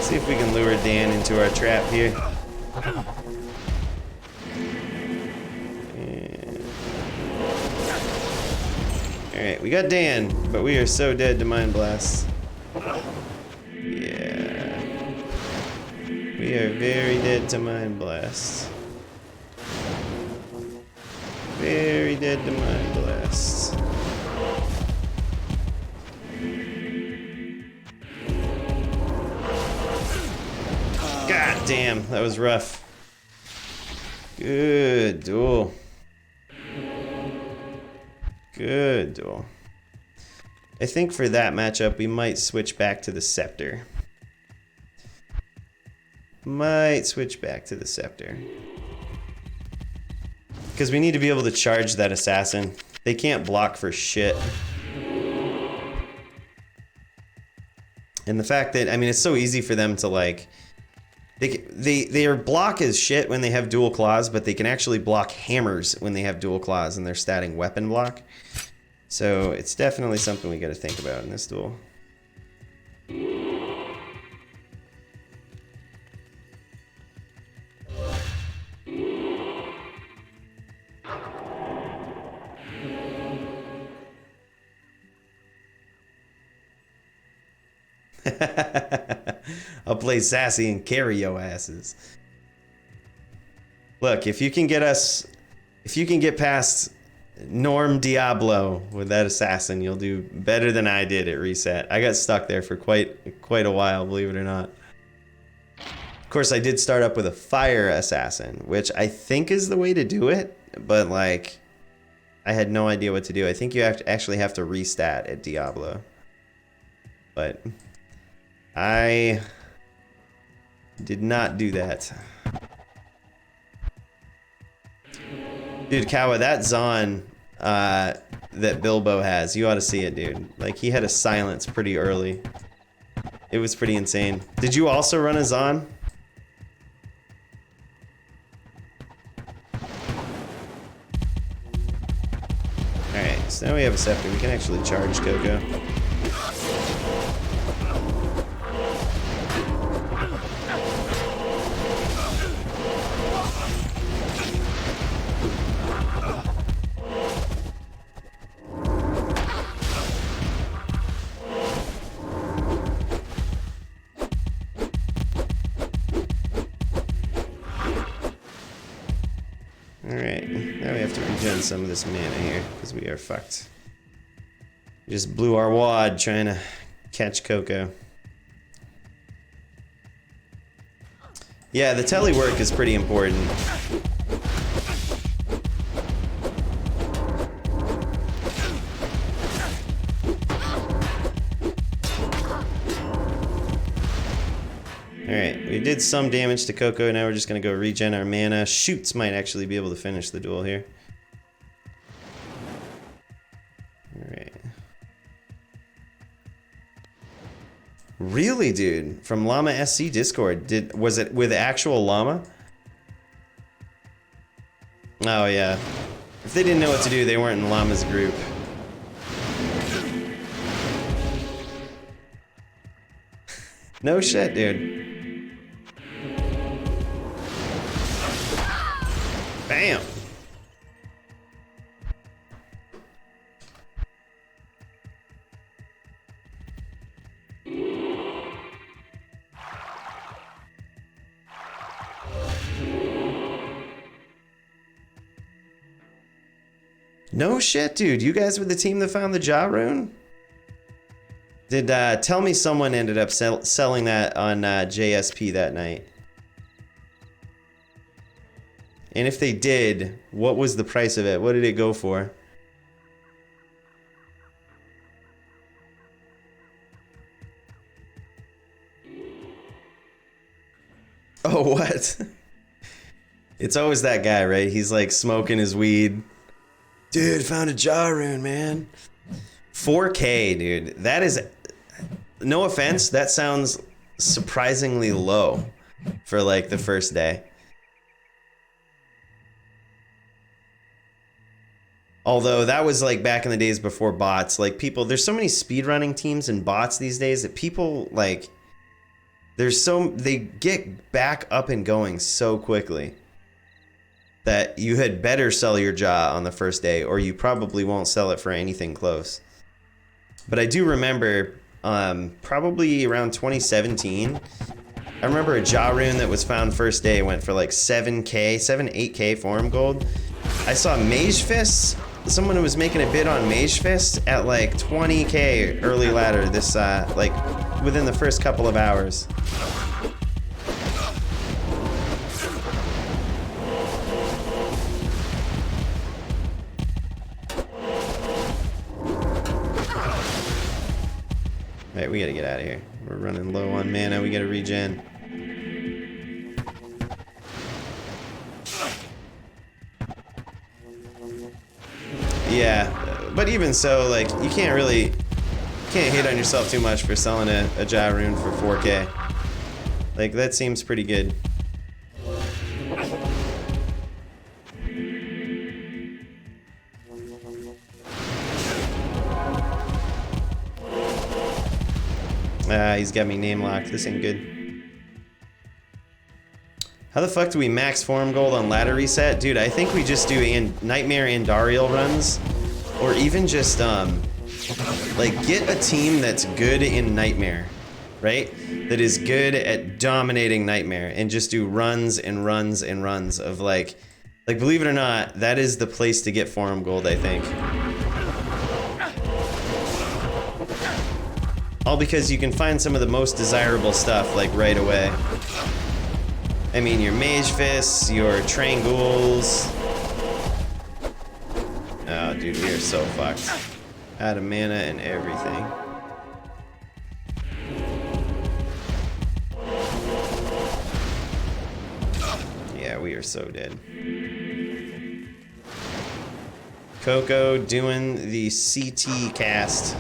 See if we can lure Dan into our trap here. Alright, we got Dan, but we are so dead to Mind Blast. Yeah. We are very dead to Mind Blast. Very dead to Mind Blast. God damn, that was rough. Good duel. Good duel. I think for that matchup, we might switch back to the Scepter. Might switch back to the Scepter. Because we need to be able to charge that assassin. They can't block for shit. And the fact that, I mean, it's so easy for them to like... Their block is shit when they have dual claws, but they can actually block hammers when they have dual claws and they're statting weapon block. So it's definitely something we gotta think about in this duel. I'll play sassy and carry your asses. Look, if you can get past Norm Diablo with that assassin, you'll do better than I did at reset. I got stuck there for quite a while, believe it or not. Of course, I did start up with a fire assassin, which I think is the way to do it, but like, I had no idea what to do. I think you actually have to restat at Diablo. But I did not do that. Dude, Kawa, that Zon that Bilbo has, you ought to see it, dude. Like, he had a silence pretty early. It was pretty insane. Did you also run a Zon? Alright, so now we have a Scepter. We can actually charge Coco. Alright, now we have to regen some of this mana here, because we are fucked. We just blew our wad trying to catch Coco. Yeah, the telework is pretty important. Alright, we did some damage to Coco, now we're just gonna go regen our mana. Shoots might actually be able to finish the duel here. Alright. Really, dude? From Llama SC Discord, was it with actual Llama? Oh yeah. If they didn't know what to do, they weren't in Llama's group. No shit, dude. Bam. No shit, dude. You guys were the team that found the Jaw rune? Did tell me someone ended up selling that on JSP that night. And if they did, what was the price of it? What did it go for? Oh, what? It's always that guy, right? He's like smoking his weed. Dude, found a Jaw rune, man. 4K, dude. That is, no offense, that sounds surprisingly low for like the first day. Although that was like back in the days before bots. Like people, there's so many speedrunning teams and bots these days that people like, they get back up and going so quickly that you had better sell your Jaw on the first day, or you probably won't sell it for anything close. But I do remember, probably around 2017, I remember a Jaw rune that was found first day went for like 8K forum gold. I saw Mage Fists, someone who was making a bid on Mage Fist at like 20K early ladder this, like within the first couple of hours. Alright, we gotta get out of here. We're running low on mana, we gotta regen. Yeah, but even so, like, you can't hate on yourself too much for selling a Jaw rune for 4K. Like, that seems pretty good. He's got me name locked. This ain't good. How the fuck do we max forum gold on ladder reset? Dude, I think we just do Nightmare Andariel runs. Or even just, like, get a team that's good in Nightmare, right? That is good at dominating Nightmare, and just do runs and runs and runs of, like, believe it or not, that is the place to get forum gold, I think. All because you can find some of the most desirable stuff, like, right away. I mean, your Mage Fists, your Trangools. Oh, dude, we are so fucked. Out of mana and everything. Yeah, we are so dead. Coco doing the CT cast.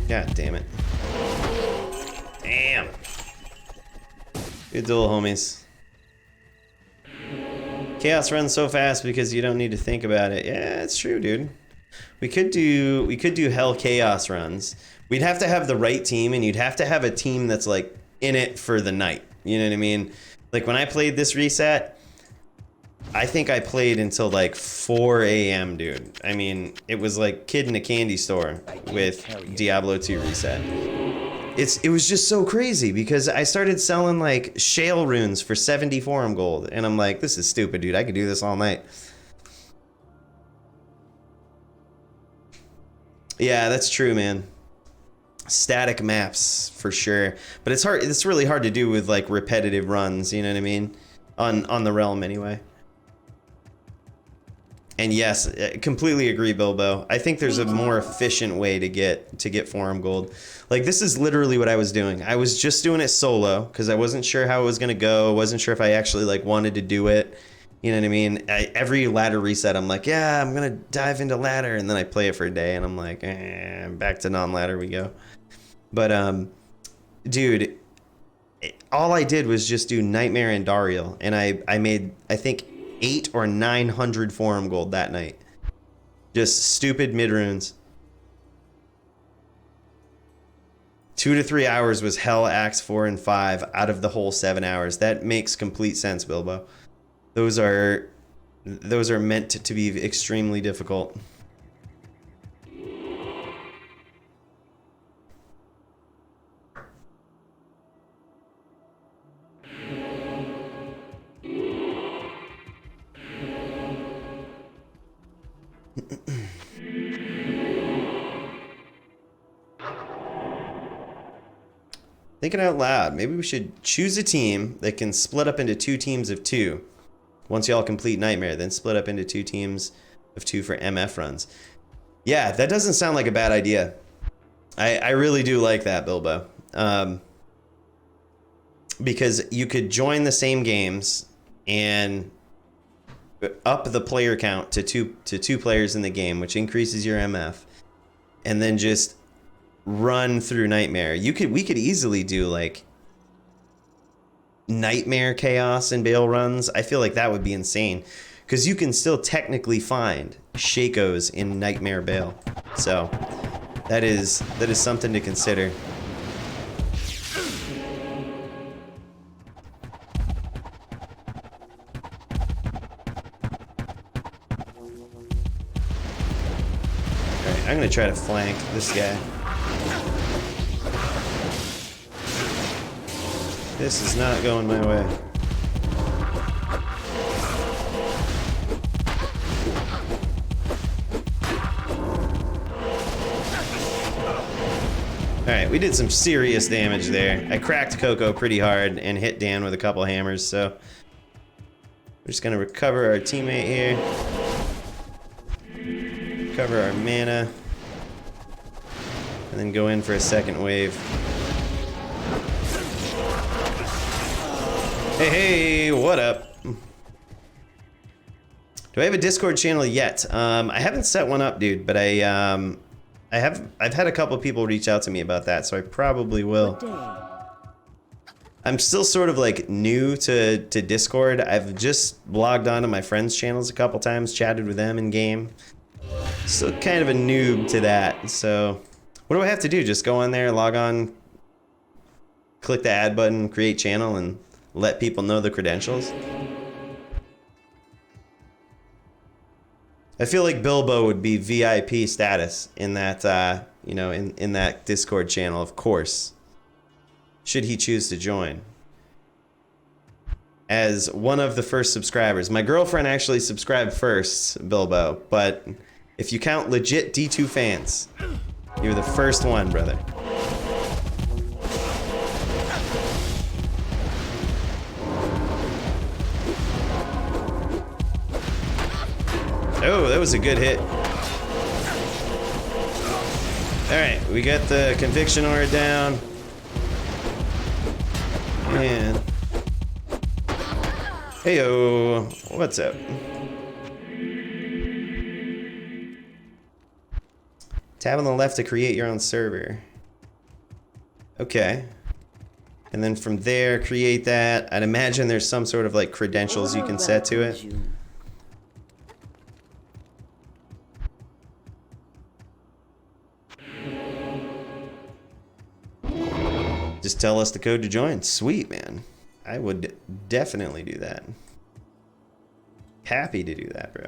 God damn it. Damn. Good duel, homies. Chaos runs so fast because you don't need to think about it. Yeah, it's true, dude. We could do hell chaos runs. We'd have to have the right team, and you'd have to have a team that's like in it for the night. You know what I mean? Like when I played this reset, I think I played until like 4 a.m., dude. I mean, it was like kid in a candy store with Diablo 2 reset. It was just so crazy because I started selling like shale runes for 70 forum gold, and I'm like, this is stupid, dude. I could do this all night. Yeah, that's true, man. Static maps for sure, but it's hard. It's really hard to do with like repetitive runs. You know what I mean? On the realm anyway. And yes, I completely agree, Bilbo. I think there's a more efficient way to get forum gold. Like this is literally what I was doing. I was just doing it solo because I wasn't sure how it was gonna go. I wasn't sure if I actually like wanted to do it. You know what I mean? Every ladder reset, I'm like, yeah, I'm gonna dive into ladder, and then I play it for a day, and I'm like, back to non-ladder we go. But dude, all I did was just do Nightmare and Dariel, and I made, I think, 800 or 900 forum gold that night. Just stupid mid runes. 2 to 3 hours was hell acts 4 and 5 out of the whole 7 hours. That makes complete sense, Bilbo. Those are meant to be extremely difficult. Thinking out loud, maybe we should choose a team that can split up into 2 teams of 2. Once y'all complete Nightmare, then split up into 2 teams of 2 for MF runs. Yeah, that doesn't sound like a bad idea. I really do like that, Bilbo. Because you could join the same games and up the player count to two players in the game, which increases your MF, and then just run through Nightmare. We could easily do like Nightmare Chaos and Bale runs. I feel like that would be insane because you can still technically find Shakos in Nightmare Bale. So that is something to consider. Alright, I'm gonna try to flank this guy. This is not going my way. Alright, we did some serious damage there. I cracked Coco pretty hard and hit Dan with a couple hammers, so we're just gonna recover our teammate here. Recover our mana. And then go in for a second wave. Hey, what up? Do I have a Discord channel yet? I haven't set one up, dude, but I've had a couple people reach out to me about that, so I probably will. I'm still sort of like new to Discord. I've just logged onto my friends' channels a couple times, chatted with them in game. Still kind of a noob to that. So what do I have to do? Just go on there, log on, click the add button, create channel, and let people know the credentials? I feel like Bilbo would be VIP status in that, you know, in that Discord channel, of course, should he choose to join. As one of the first subscribers. My girlfriend actually subscribed first, Bilbo, but if you count legit D2 fans, you're the first one, brother. Oh, that was a good hit. Alright, we got the conviction order down. And heyo, what's up? Tab on the left to create your own server. Okay. And then from there, create that. I'd imagine there's some sort of like credentials you can set to it. Just tell us the code to join. Sweet, man. I would definitely do that. Happy to do that, bro.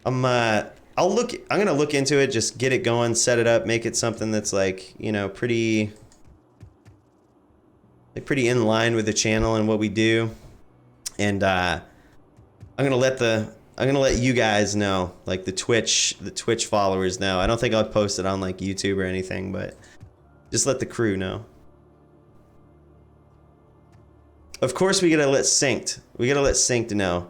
I'm gonna look into it, just get it going, set it up, make it something that's like, you know, pretty in line with the channel and what we do. And I'm gonna let you guys know, like the Twitch followers know. I don't think I'll post it on like YouTube or anything, but just let the crew know. Of course, we gotta let Synced. We gotta let Synced know.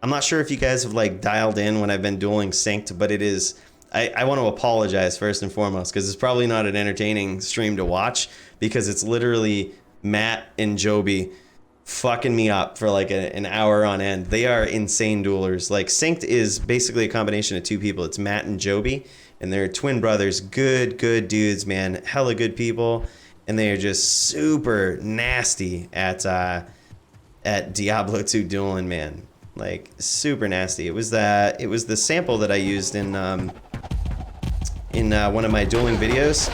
I'm not sure if you guys have like dialed in when I've been dueling Synced, but it is. I want to apologize first and foremost because it's probably not an entertaining stream to watch because it's literally Matt and Joby fucking me up for like an hour on end. They are insane duelers. Like Synced is basically a combination of 2 people. It's Matt and Joby, and they're twin brothers. Good dudes, man. Hella good people. And they are just super nasty at Diablo 2 dueling, man. Like super nasty. It was the sample that I used in one of my dueling videos.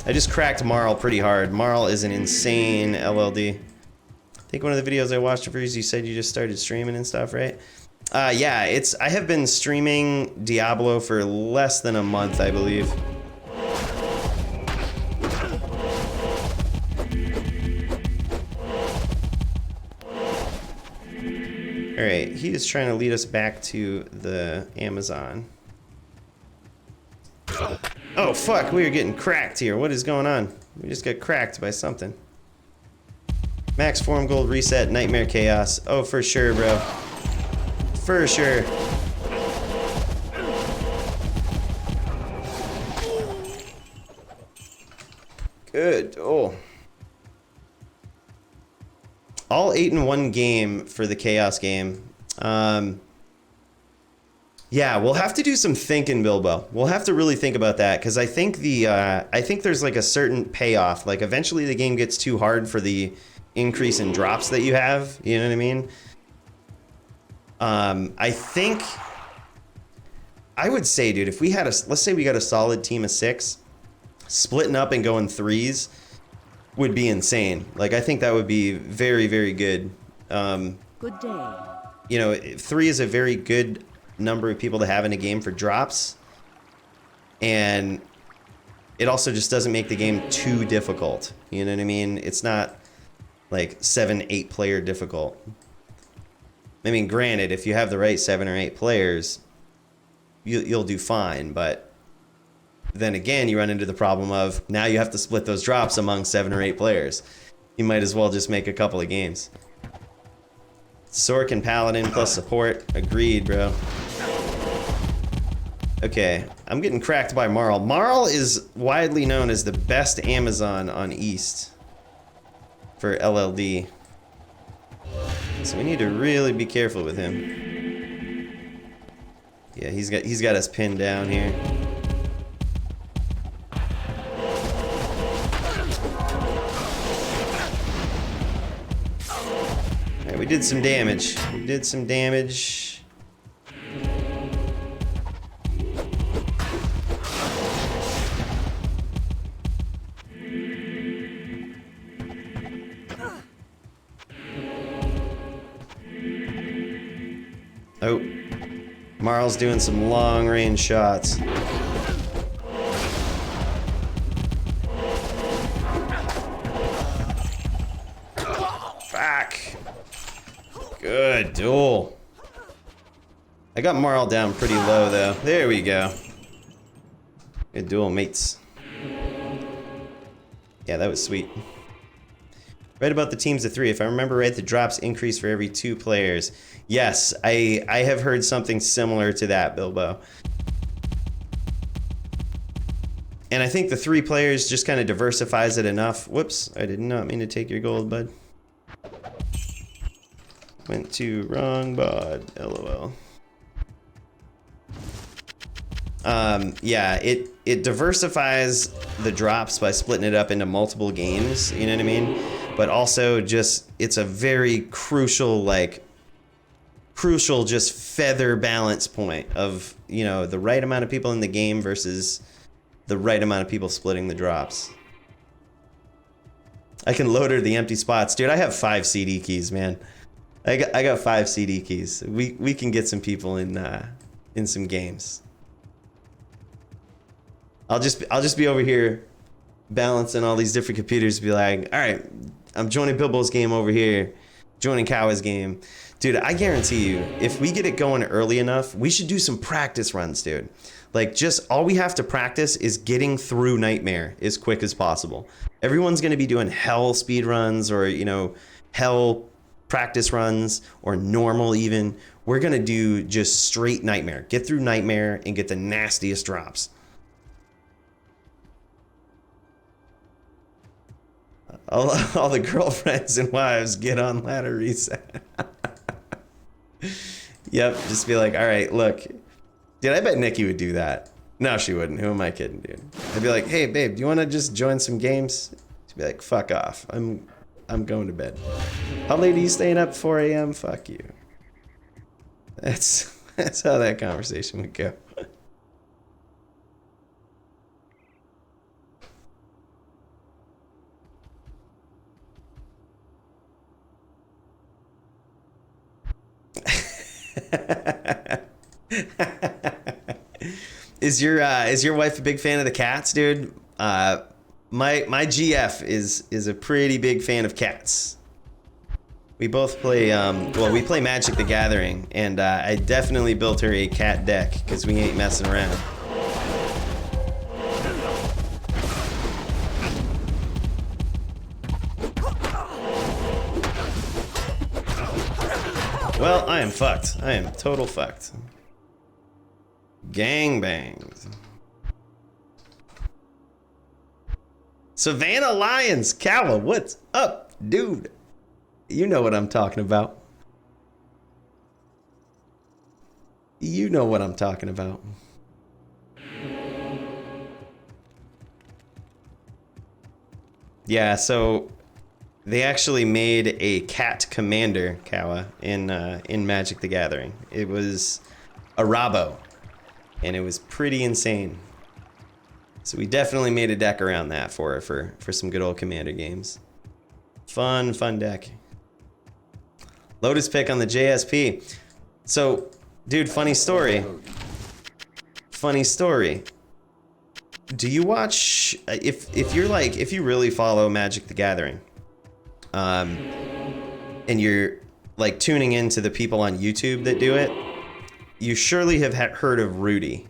I just cracked Marl pretty hard. Marl is an insane LLD. I think one of the videos I watched of yours, you said you just started streaming and stuff, right? Yeah, I have been streaming Diablo for less than a month, I believe. Alright, he is trying to lead us back to the Amazon. Oh fuck, we are getting cracked here. What is going on? We just got cracked by something. Max form gold reset, nightmare chaos. Oh, for sure, bro. For sure. Good. Oh. All 8 in one game for the chaos game. Yeah, we'll have to do some thinking, Bilbo. We'll have to really think about that, because I think I think there's like a certain payoff. Like eventually the game gets too hard for the increase in drops that you have. You know what I mean? I think I would say, dude, if we had let's say we got a solid team of 6, splitting up and going 3s would be insane. Like I think that would be very, very good. Good day. You know, 3 is a very good number of people to have in a game for drops, and it also just doesn't make the game too difficult. You know what I mean? It's not like 7-8 player difficult. I mean, granted, if you have the right 7 or 8 players, you'll do fine, but then again, you run into the problem of now you have to split those drops among 7 or 8 players. You might as well just make a couple of games. Sork and Paladin plus support. Agreed, bro. Okay, I'm getting cracked by Marl. Marl is widely known as the best Amazon on East for LLD. So we need to really be careful with him. Yeah, he's got us pinned down here. Alright, we did some damage. We did some damage. Oh, Marl's doing some long-range shots. Back. Good duel. I got Marl down pretty low, though. There we go. Good duel, mates. Yeah, that was sweet. Right about the teams of 3. If I remember right, the drops increase for every 2 players. Yes, I have heard something similar to that, Bilbo. And I think the 3 players just kind of diversifies it enough. Whoops, I did not mean to take your gold, bud. Went to wrong bod, LOL. Yeah, it diversifies the drops by splitting it up into multiple games, you know what I mean? But also just, it's a very crucial just feather balance point of, you know, the right amount of people in the game versus the right amount of people splitting the drops. I can load her the empty spots. Dude, I have 5 CD keys, man. I got 5 CD keys. We can get some people in some games. I'll just be over here balancing all these different computers, be like, all right, I'm joining Bilbo's game over here, joining Kawa's game. Dude, I guarantee you, if we get it going early enough, we should do some practice runs, dude. Like, just all we have to practice is getting through Nightmare as quick as possible. Everyone's going to be doing hell speed runs, or, you know, hell practice runs, or normal even. We're going to do just straight Nightmare. Get through Nightmare and get the nastiest drops. All the girlfriends and wives get on ladder reset. Yep, just be like, all right, look. Dude, I bet Nikki would do that. No, she wouldn't. Who am I kidding, dude? I'd be like, hey, babe, do you want to just join some games? She'd Be like, fuck off. I'm going to bed. How late are you staying up? 4 a.m.? Fuck you. That's how that conversation would go. Is your wife a big fan of the cats, dude? My GF is a pretty big fan of cats. We both play we play Magic the Gathering, and I definitely built her a cat deck because we ain't messing around. Well, I am fucked. I am total fucked. Gangbangs. Savannah Lions, Kawa, what's up, dude? You know what I'm talking about. You know what I'm talking about. Yeah, so they actually made a cat commander, Kawa, in Magic the Gathering. It was a Rabo, and it was pretty insane. So we definitely made a deck around that for some good old commander games. Fun deck. Lotus pick on the JSP. So, dude, funny story. Funny story. Do you watch, if you really follow Magic the Gathering, and you're like tuning into the people on YouTube that do it, you surely have heard of Rudy.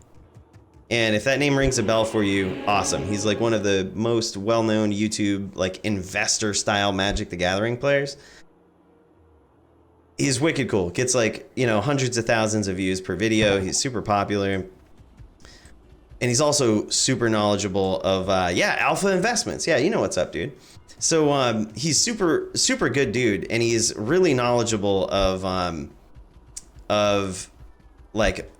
And if that name rings a bell for you, awesome. He's like one of the most well-known YouTube like investor style Magic the Gathering players. He's wicked cool. Gets like, you know, hundreds of thousands of views per video. He's super popular. And he's also super knowledgeable of, Alpha Investments. Yeah, you know what's up, dude. So he's super good dude, and he's really knowledgeable of like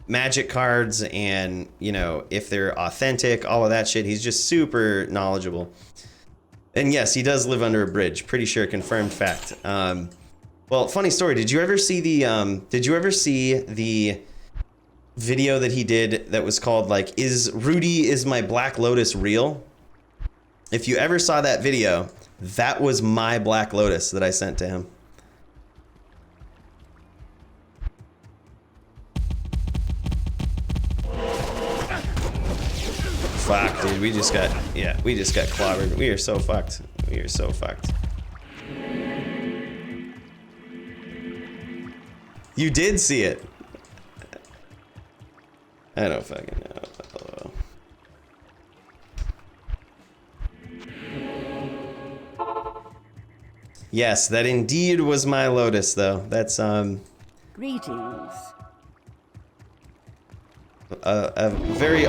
Magic cards and, you know, if they're authentic, all of that shit. He's just super knowledgeable. And yes, he does live under a bridge. Pretty sure, confirmed fact. Well, funny story. Did you ever see the video that he did that was called like, is my Black Lotus real? If you ever saw that video, that was my Black Lotus that I sent to him. Fuck, dude, we just got clobbered. We are so fucked. We are so fucked. You did see it. I don't fucking know. Yes, that indeed was my Lotus, though. That's Greetings. a very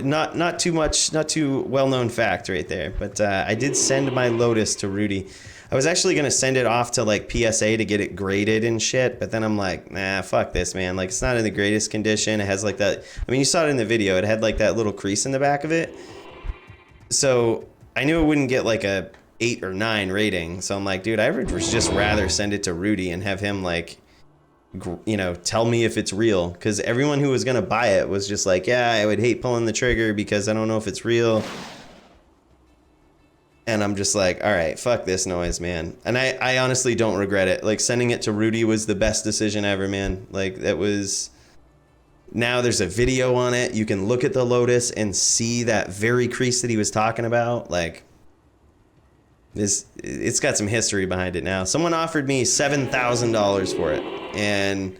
not too well-known fact right there. But I did send my Lotus to Rudy. I was actually gonna send it off to like PSA to get it graded and shit, but then I'm like, nah, fuck this, man. Like, it's not in the greatest condition. It has like that. I mean, you saw it in the video. It had like that little crease in the back of it. So I knew it wouldn't get like a 8 or 9 rating. So I'm like, dude, I would just rather send it to Rudy and have him like, you know, tell me if it's real. Because everyone who was gonna buy it was just like, yeah, I would hate pulling the trigger because I don't know if it's real. And I'm just like, all right, fuck this noise, man. And I honestly don't regret it. Like, sending it to Rudy was the best decision ever, man. Like, that was... Now there's a video on it. You can look at the Lotus and see that very crease that he was talking about. Like, it's got some history behind it now. Someone offered me $7,000 for it. And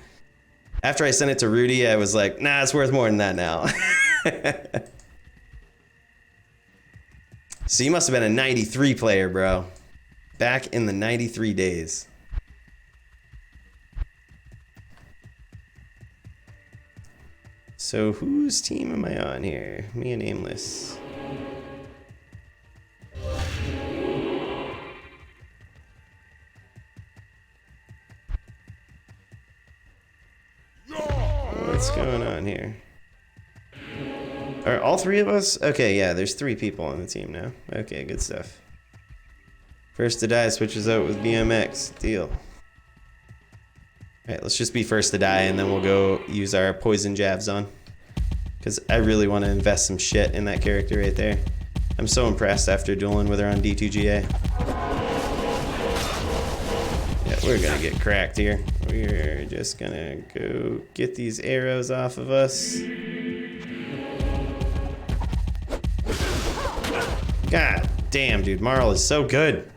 after I sent it to Rudy, I was like, nah, it's worth more than that now. So you must have been a 93 player, bro. Back in the 93 days. So whose team am I on here? Me and Aimless. What's going on here? Are all 3 of us? Okay, yeah, there's 3 people on the team now. Okay, good stuff. First to die switches out with BMX. Deal. Alright, let's just be first to die and then we'll go use our poison jabs on. Because I really want to invest some shit in that character right there. I'm so impressed after dueling with her on D2GA. Yeah, we're gonna get cracked here. We're just gonna go get these arrows off of us. God damn, dude. Marl is so good.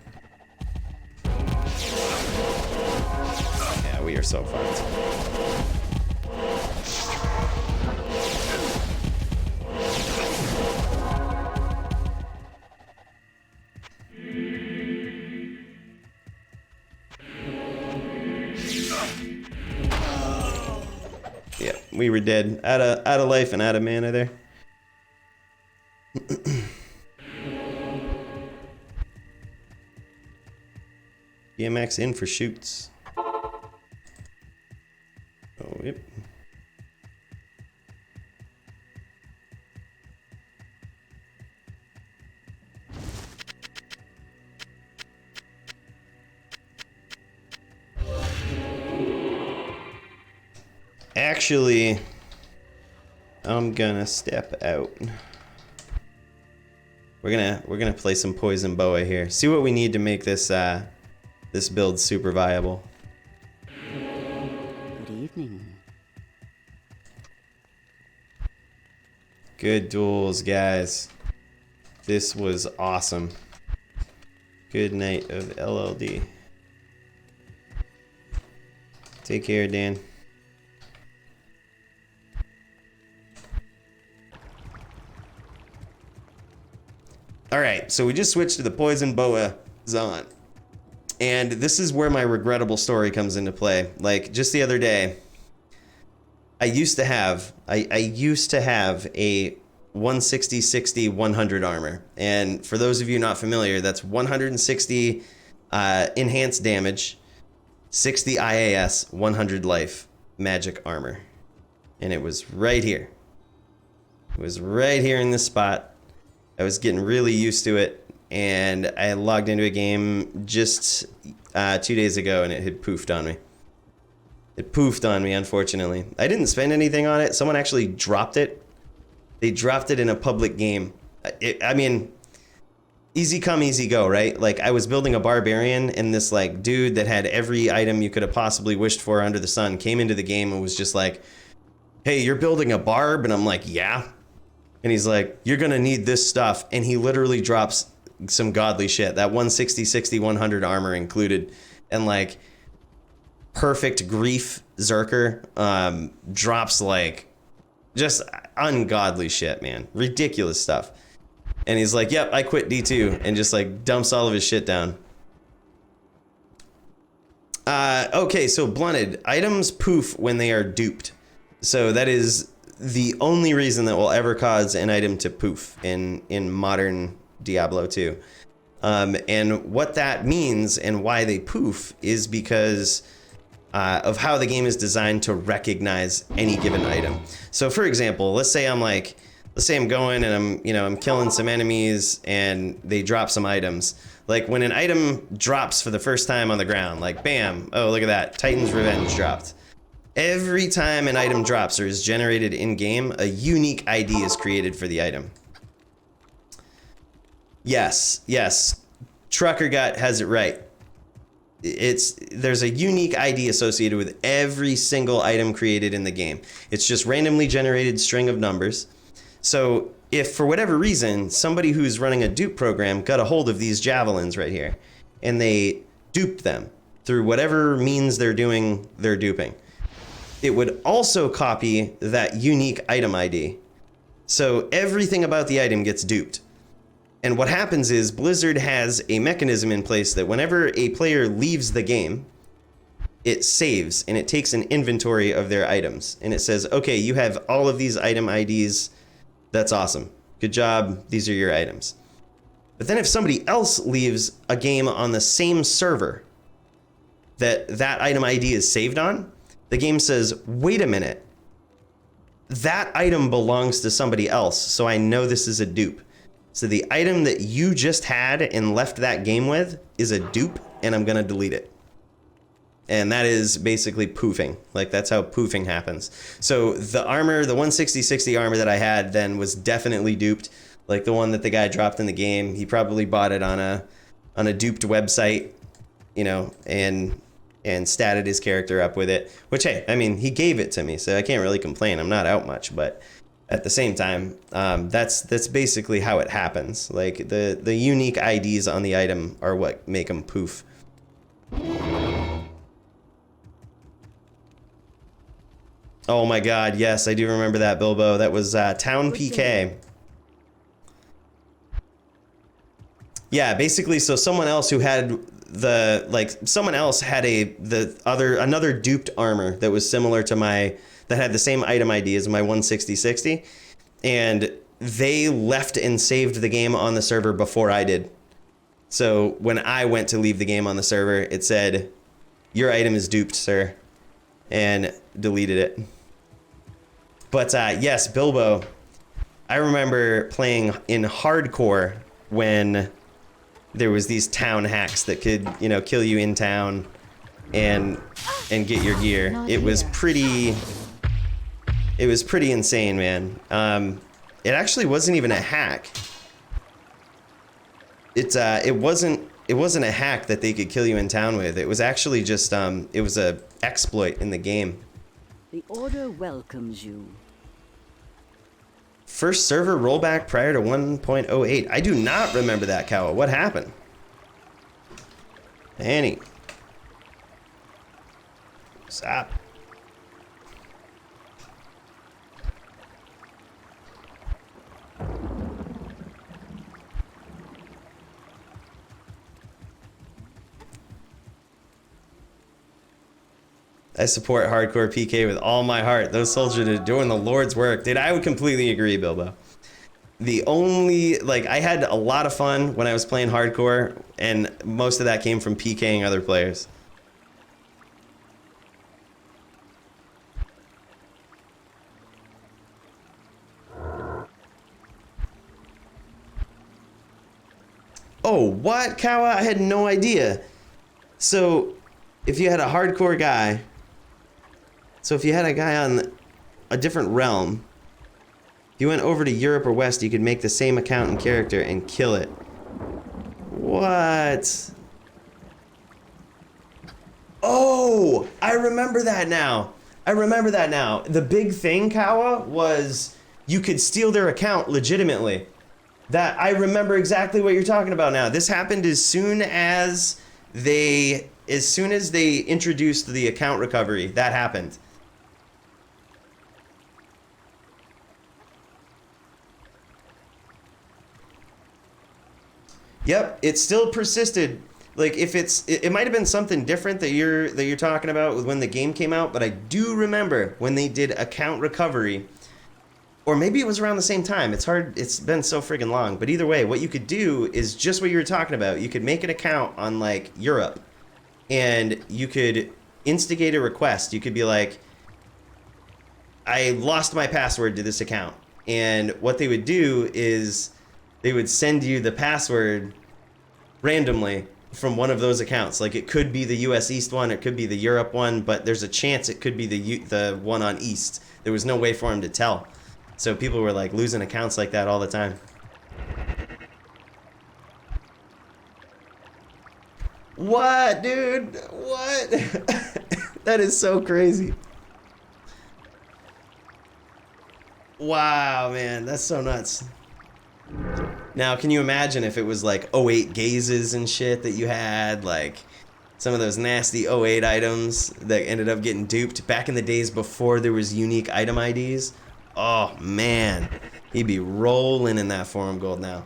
Yeah, we are so fucked. Yeah, we were dead. Out of life and out of mana there. BMX in for shoots. Oh, yep. Actually, I'm gonna step out. We're gonna play some Poison Boa here. See what we need to make this this build super viable. Good evening. Good duels, guys. This was awesome. Good night of LLD. Take care, Dan. Alright, so we just switched to the Poison Bowazon. And this is where my regrettable story comes into play. Like, just the other day, I used to have a 160, 60, 100 armor. And for those of you not familiar, that's 160 enhanced damage, 60 IAS, 100 life magic armor. And it was right here. It was right here in this spot. I was getting really used to it, and I logged into a game just 2 days ago, and it had poofed on me. It poofed on me, unfortunately. I didn't spend anything on it. Someone actually dropped it. They dropped it in a public game. I mean, easy come, easy go, right? Like, I was building a barbarian, and this, like, dude that had every item you could have possibly wished for under the sun came into the game and was just like, hey, you're building a barb? And I'm like, yeah. And he's like, you're gonna need this stuff. And he literally drops some godly shit. That 160, 60, 100 armor included. And like, perfect grief Zerker drops like, just ungodly shit, man. Ridiculous stuff. And he's like, yep, I quit D2. And just like dumps all of his shit down. Okay, so blunted. Items poof when they are duped. So that is the only reason that will ever cause an item to poof in modern Diablo 2. And what that means and why they poof is because of how the game is designed to recognize any given item. So for example, let's say I'm going and I'm killing some enemies and they drop some items. Like when an item drops for the first time on the ground, like bam, oh look at that, Titan's Revenge dropped. Every time an item drops or is generated in-game, a unique ID is created for the item. Yes, Trucker Gut has it right. There's a unique ID associated with every single item created in the game. It's just randomly generated string of numbers. So if for whatever reason, somebody who's running a dupe program got a hold of these javelins right here, and they duped them through whatever means they're doing their duping, it would also copy that unique item ID. So everything about the item gets duped. And what happens is Blizzard has a mechanism in place that whenever a player leaves the game, it saves and it takes an inventory of their items. And it says, okay, you have all of these item IDs. That's awesome. Good job. These are your items. But then if somebody else leaves a game on the same server that item ID is saved on, the game says, wait a minute, that item belongs to somebody else, so I know this is a dupe. So the item that you just had and left that game with is a dupe, and I'm gonna delete it. And that is basically poofing. Like, that's how poofing happens. So the armor, the 160/60 armor that I had then was definitely duped. Like the one that the guy dropped in the game. He probably bought it on a duped website, you know, and statted his character up with it. Which, hey, I mean, he gave it to me, so I can't really complain. I'm not out much, but at the same time, that's basically how it happens. Like, the unique IDs on the item are what make them poof. Oh my god, yes, I do remember that, Bilbo. That was Town PK. Yeah, basically, so someone else who had another duped armor that was similar to that had the same item ID as my 160/60, and they left and saved the game on the server before I did. So when I went to leave the game on the server, it said, "Your item is duped, sir," and deleted it. But yes, Bilbo, I remember playing in hardcore when there was these town hacks that could, you know, kill you in town and get your gear. It was pretty insane, man. It actually wasn't even a hack. It wasn't a hack that they could kill you in town with. It was actually just it was a exploit in the game. The order welcomes you. First server rollback prior to 1.08. I do not remember that, Kawa. What happened? Annie. Stop. I support hardcore PK with all my heart. Those soldiers are doing the Lord's work. Dude, I would completely agree, Bilbo. The only, like, I had a lot of fun when I was playing hardcore, and most of that came from PKing other players. Oh, what, Kawa? I had no idea. So, if you had a hardcore guy... So if you had a guy on a different realm, if you went over to Europe or West, you could make the same account and character and kill it. What? Oh, I remember that now. The big thing, Kawa, was you could steal their account legitimately. That, I remember exactly what you're talking about now. This happened as soon as they introduced the account recovery. That happened. Yep, it still persisted. Like, if it might have been something different that you're talking about with when the game came out, but I do remember when they did account recovery, or maybe it was around the same time. It's hard. It's been so friggin' long. But either way, what you could do is just what you were talking about. You could make an account on, like, Europe, and you could instigate a request. You could be like, I lost my password to this account. And what they would do is they would send you the password randomly from one of those accounts. Like, it could be the US East one, it could be the Europe one, but there's a chance it could be the one on East. There was no way for him to tell. So people were like losing accounts like that all the time. What, dude? What? That is so crazy. Wow, man, that's so nuts. Now, can you imagine if it was like 08 gazes and shit that you had, like some of those nasty 08 items that ended up getting duped back in the days before there was unique item IDs? Oh, man, he'd be rolling in that forum gold now.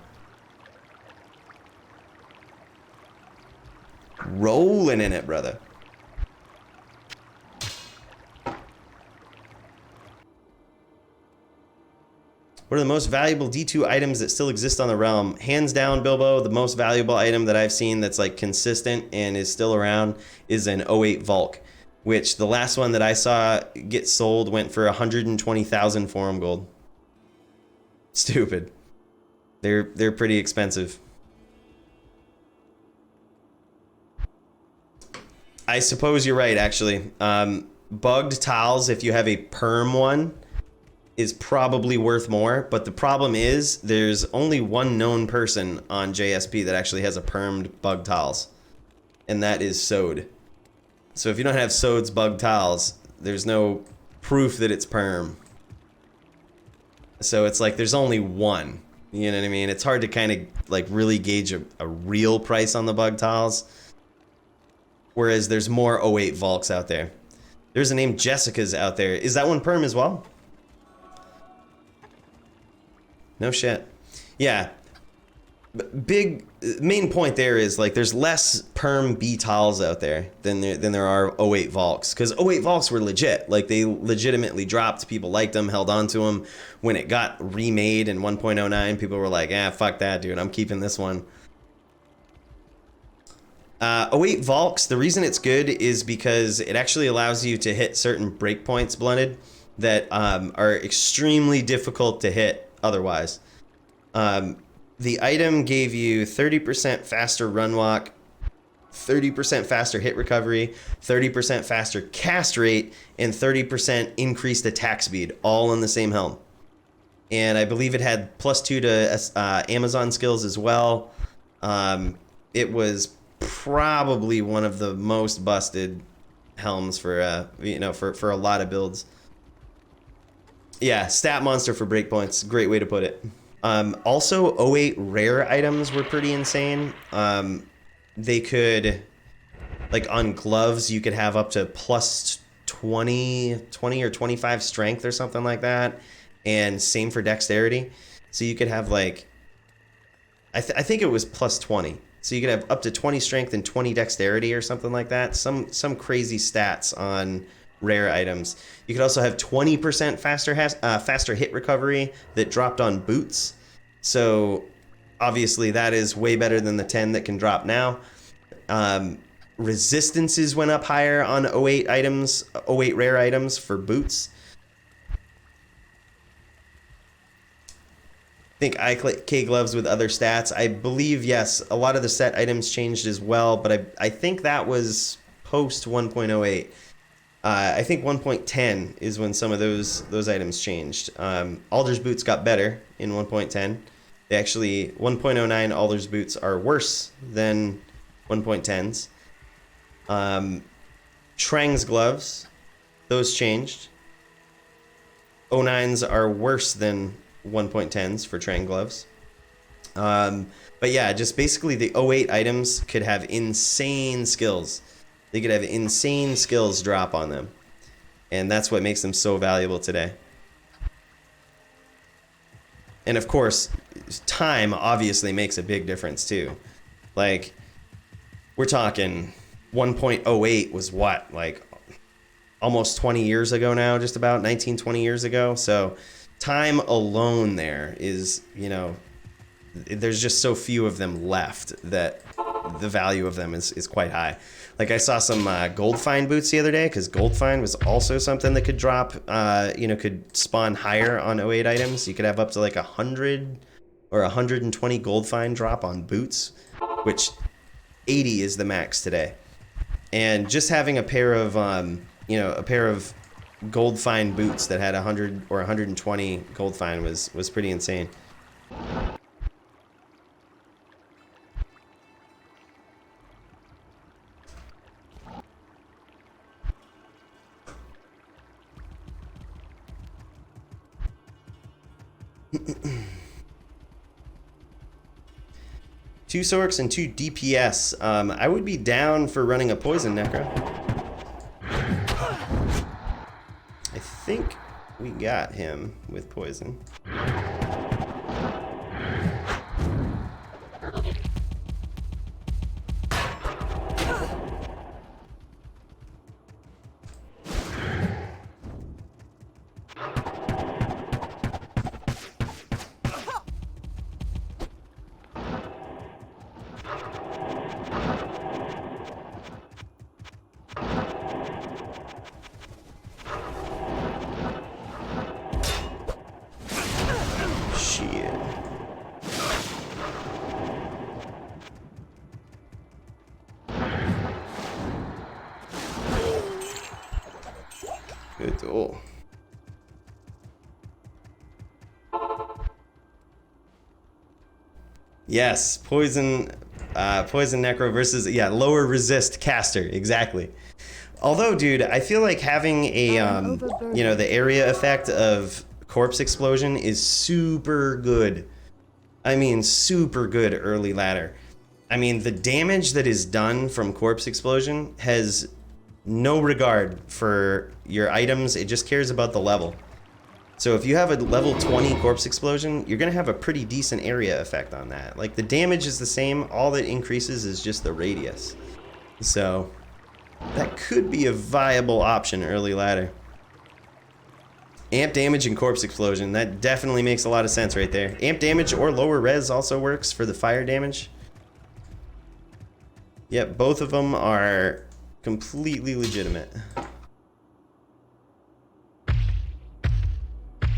Rolling in it, brother. What are the most valuable D2 items that still exist on the realm? Hands down, Bilbo, the most valuable item that I've seen that's like consistent and is still around is an 08 Volk, which the last one that I saw get sold went for 120,000 forum gold. Stupid. They're pretty expensive. I suppose you're right, actually. Bugged tiles, if you have a perm one, is probably worth more, but the problem is there's only one known person on JSP that actually has a permed bugged tiles, and that is Sode. So if you don't have Sode's bugged tiles, there's no proof that it's perm. So it's like there's only one, you know what I mean? It's hard to kind of like really gauge a real price on the bugged tiles, whereas there's more 08 Volks out there. There's a name Jessica's out there. Is that one perm as well? No shit. Yeah. Big main point there is like there's less perm B tiles out there than there are 08 Volks, because 08 Volks were legit. Like they legitimately dropped. People liked them, held on to them. When it got remade in 1.09, people were like, "Ah, fuck that, dude. I'm keeping this one." 08 Volks, the reason it's good is because it actually allows you to hit certain breakpoints blunted that are extremely difficult to hit otherwise. The item gave you 30% faster run walk, 30% faster hit recovery, 30% faster cast rate, and 30% increased attack speed, all in the same helm. And I believe it had +2 to Amazon skills as well. It was probably one of the most busted helms for for a lot of builds. Yeah, stat monster for breakpoints. Great way to put it. Also, 08 rare items were pretty insane. They could, like on gloves, you could have up to +20 or 25 strength or something like that. And same for dexterity. So you could have like, I think it was +20. So you could have up to 20 strength and 20 dexterity or something like that. Some crazy stats on rare items. You could also have 20% faster hit recovery that dropped on boots. So obviously that is way better than the 10 that can drop now. Resistances went up higher on 08 items, 08 rare items for boots. I think IK gloves with other stats. I believe, yes, a lot of the set items changed as well, but I think that was post 1.08. I think 1.10 is when some of those items changed. Alder's boots got better in 1.10. They actually, 1.09 Alder's boots are worse than 1.10's. Trang's gloves, those changed. 09's are worse than 1.10's for Trang gloves. But yeah, just basically the 08 items could have insane skills. They could have insane skills drop on them. And that's what makes them so valuable today. And of course, time obviously makes a big difference too. Like, we're talking 1.08 was what? Like, almost 20 years ago now, just about 19, 20 years ago. So time alone there is, you know, there's just so few of them left that the value of them is quite high. Like I saw some gold find boots the other day, because gold find was also something that could drop, could spawn higher on 08 items. You could have up to like 100 or 120 gold find drop on boots, which 80 is the max today. And just having a pair of, gold find boots that had 100 or 120 gold find was pretty insane. Two Sorks and 2 DPS. I would be down for running a Poison Necro. I think we got him with Poison. Good duel. Yes, poison necro versus lower resist caster, exactly. Although, dude, I feel like having a the area effect of corpse explosion is super good. I mean, super good early ladder. I mean, the damage that is done from corpse explosion has no regard for your items. It just cares about the level. So if you have a level 20 corpse explosion, you're gonna have a pretty decent area effect on that. Like, the damage is the same, all that increases is just the radius. So that could be a viable option early ladder. Amp damage and corpse explosion, that definitely makes a lot of sense right there. Amp damage or lower res also works for the fire damage. Yep, both of them are completely legitimate.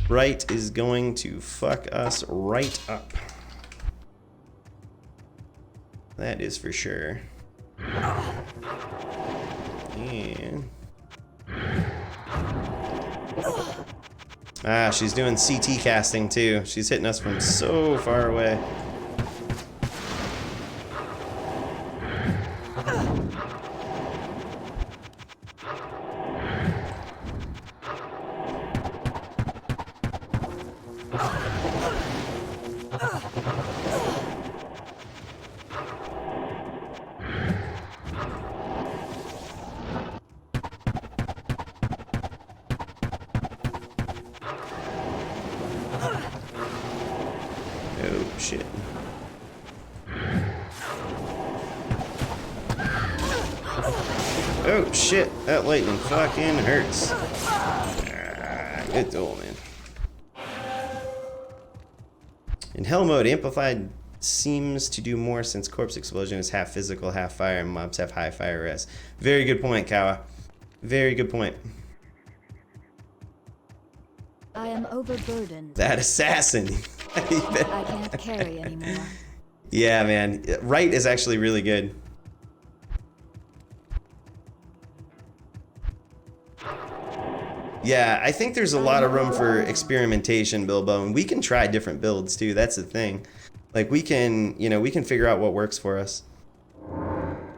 Right is going to fuck us right up. That is for sure. And... she's doing CT casting too. She's hitting us from so far away. Oh, shit. Oh, shit. That lightning fucking hurts. Good duel, man. In hell mode, Amplified seems to do more since Corpse Explosion is half physical, half fire, and mobs have high fire res. Very good point, Kawa. Very good point. I am overburdened. That assassin. I can't carry anymore. Yeah, man. Right is actually really good. Yeah, I think there's a lot of room for experimentation, Bilbo, and we can try different builds too. That's the thing. Like, we can, we can figure out what works for us.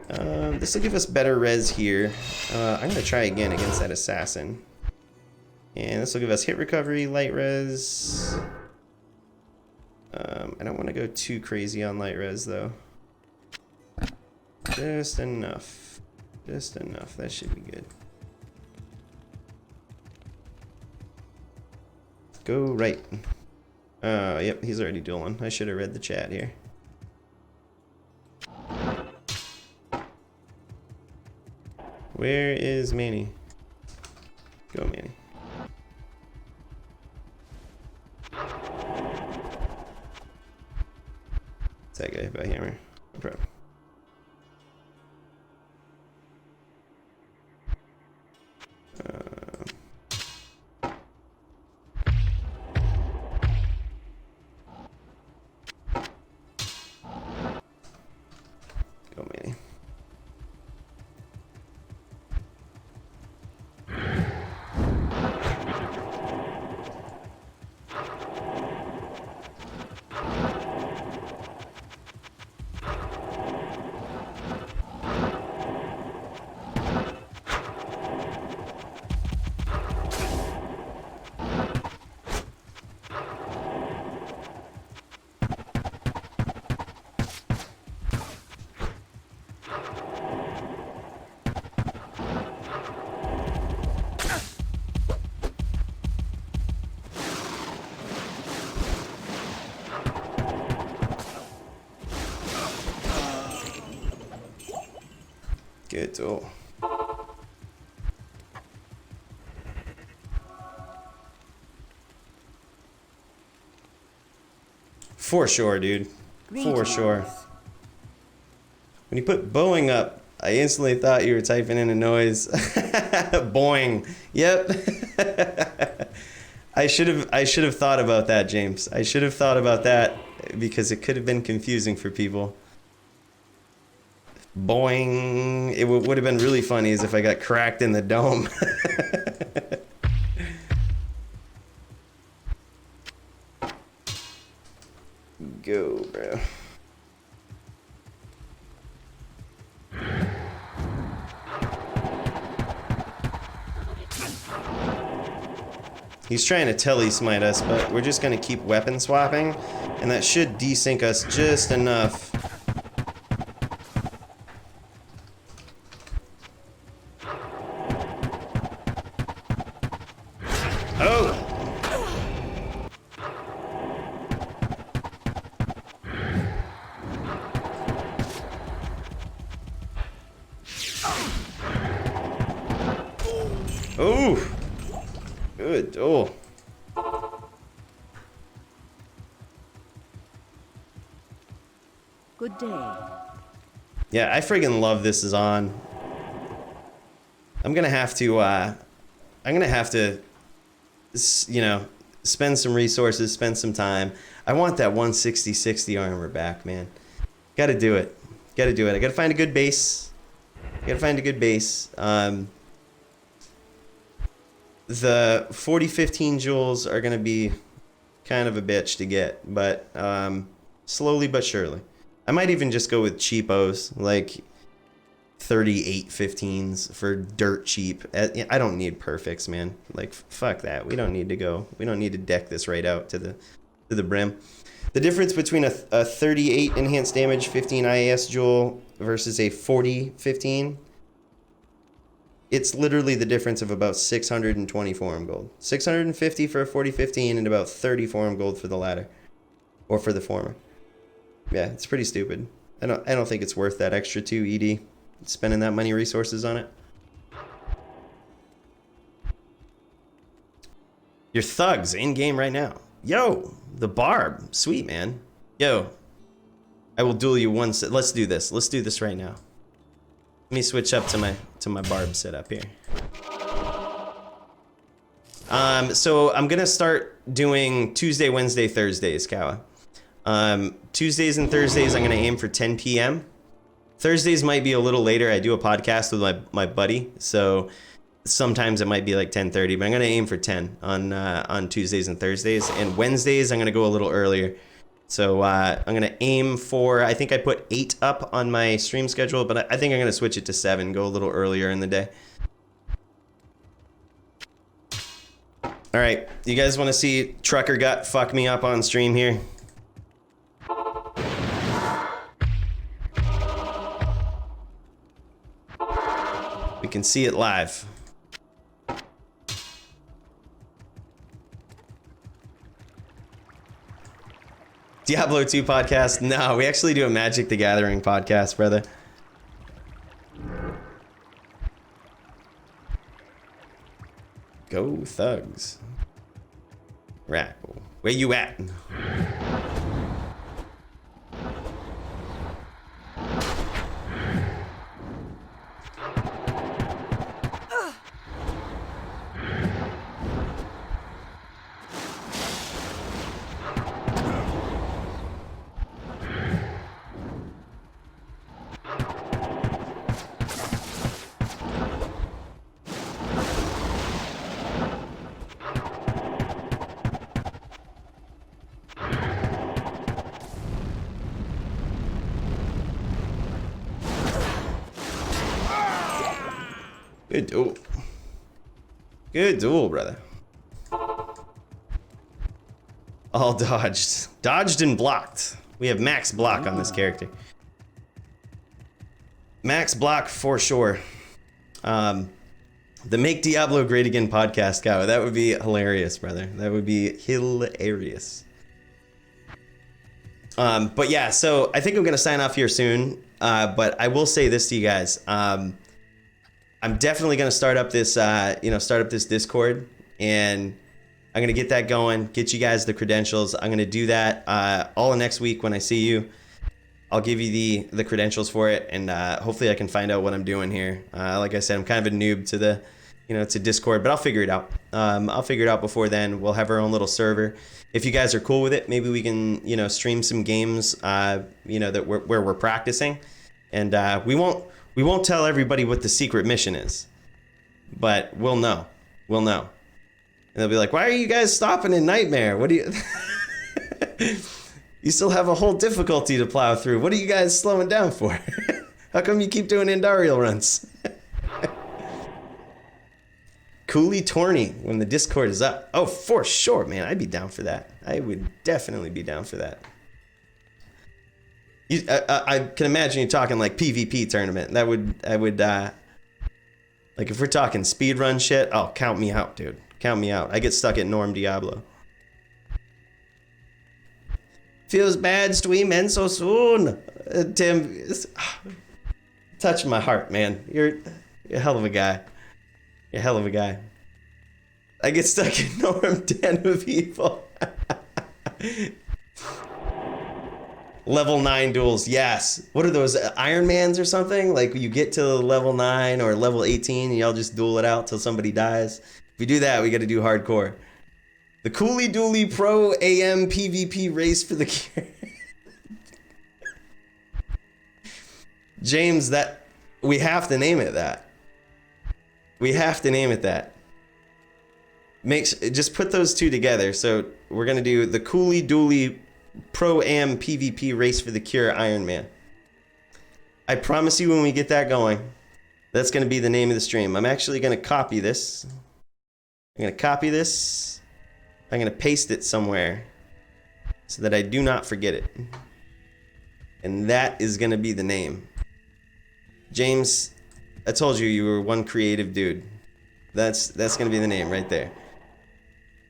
This will give us better res here. I'm gonna try again against that assassin. And this will give us hit recovery, light res. I don't want to go too crazy on light res though. Just enough. Just enough. That should be good. Go right. Yep, he's already dueling. I should have read the chat here. Where is Manny? Go, Manny. It's that guy by hammer. No problem. Go, Manny. Good duel. For sure, dude. For sure. When you put Boeing up, I instantly thought you were typing in a noise. Boing. Yep. I should have thought about that, James. I should have thought about that because it could have been confusing for people. Boing. It would have been really funny as if I got cracked in the dome. He's trying to telly smite us, but we're just gonna keep weapon swapping, and that should desync us just enough. Oh! Oh! Good. Oh. Good day. Yeah, I friggin' love this is on. I'm gonna have to, you know, spend some resources, spend some time. I want that 160-60 armor back, man. Gotta do it. Gotta do it. I gotta find a good base. The 40-15 jewels are gonna be kind of a bitch to get, but slowly but surely. I might even just go with cheapos, like 38-15s for dirt cheap. I don't need perfects, man. Like, fuck that. We don't need to deck this right out to the brim. The difference between a 38 enhanced damage 15 IAS jewel versus a 40-15, it's literally the difference of about 620 forum gold. 650 for a 40-15 and about 30 forum gold for the latter. Or for the former. Yeah, it's pretty stupid. I don't think it's worth that extra 2 ED. Spending that money resources on it. Your thugs in game right now. Yo, the barb. Sweet, man. Yo, I will duel you once. Let's do this. Let's do this right now. Let me switch up to my barb setup here. So I'm gonna start doing Tuesday, Wednesday, Thursdays, Kawa. Tuesdays and Thursdays I'm gonna aim for 10 p.m. Thursdays might be a little later. I do a podcast with my buddy, so sometimes it might be like 10:30, but I'm gonna aim for 10 on Tuesdays and Thursdays. And Wednesdays I'm gonna go a little earlier. So I'm gonna aim for, I think I put 8 up on my stream schedule, but I think I'm gonna switch it to 7, go a little earlier in the day. All right, you guys want to see Trucker Gut fuck me up on stream here? We can see it live. Diablo 2 podcast? No, we actually do a Magic the Gathering podcast, brother. Go thugs. Rat. Where you at? Good duel. Good duel, brother. All dodged. Dodged and blocked. We have max block on this character. Max block for sure. The Make Diablo Great Again podcast, guy. That would be hilarious, brother. That would be hilarious. But yeah, so I think I'm gonna sign off here soon. But I will say this to you guys. I'm definitely gonna start up this, this Discord, and I'm gonna get that going. Get you guys the credentials. I'm gonna do that all next week when I see you. I'll give you the credentials for it, and hopefully I can find out what I'm doing here. Like I said, I'm kind of a noob to to Discord, but I'll figure it out. I'll figure it out before then. We'll have our own little server. If you guys are cool with it, maybe we can, stream some games, that where we're practicing, and we won't tell everybody what the secret mission is, but we'll know. We'll know. And they'll be like, why are you guys stopping in Nightmare? What do you... You still have a whole difficulty to plow through. What are you guys slowing down for? How come you keep doing Indarial runs? Coooley tourney when the Discord is up. Oh, for sure, man. I'd be down for that. I would definitely be down for that. I can imagine you talking like PvP tournament. That would, like if we're talking speedrun shit, oh, count me out, dude. Count me out. I get stuck at Norm Diablo. Feels bad to end so soon. Tim, touch my heart, man. You're a hell of a guy. You're a hell of a guy. I get stuck in Norm Den of Evil. Level 9 duels, yes. What are those, Iron Mans or something? Like you get to level 9 or level 18 and y'all just duel it out till somebody dies. If we do that, we gotta do hardcore. The Coooley Dooley Pro AM PvP race for the cure. James, that we have to name it that. We have to name it that. Just put those two together. So we're gonna do the Coooley Dooley Pro Am PvP race for the cure Iron Man. I promise you when we get that going, that's gonna be the name of the stream. I'm actually gonna copy this. I'm gonna copy this. I'm gonna paste it somewhere so that I do not forget it. And that is gonna be the name. James, I told you you were one creative dude. That's gonna be the name right there.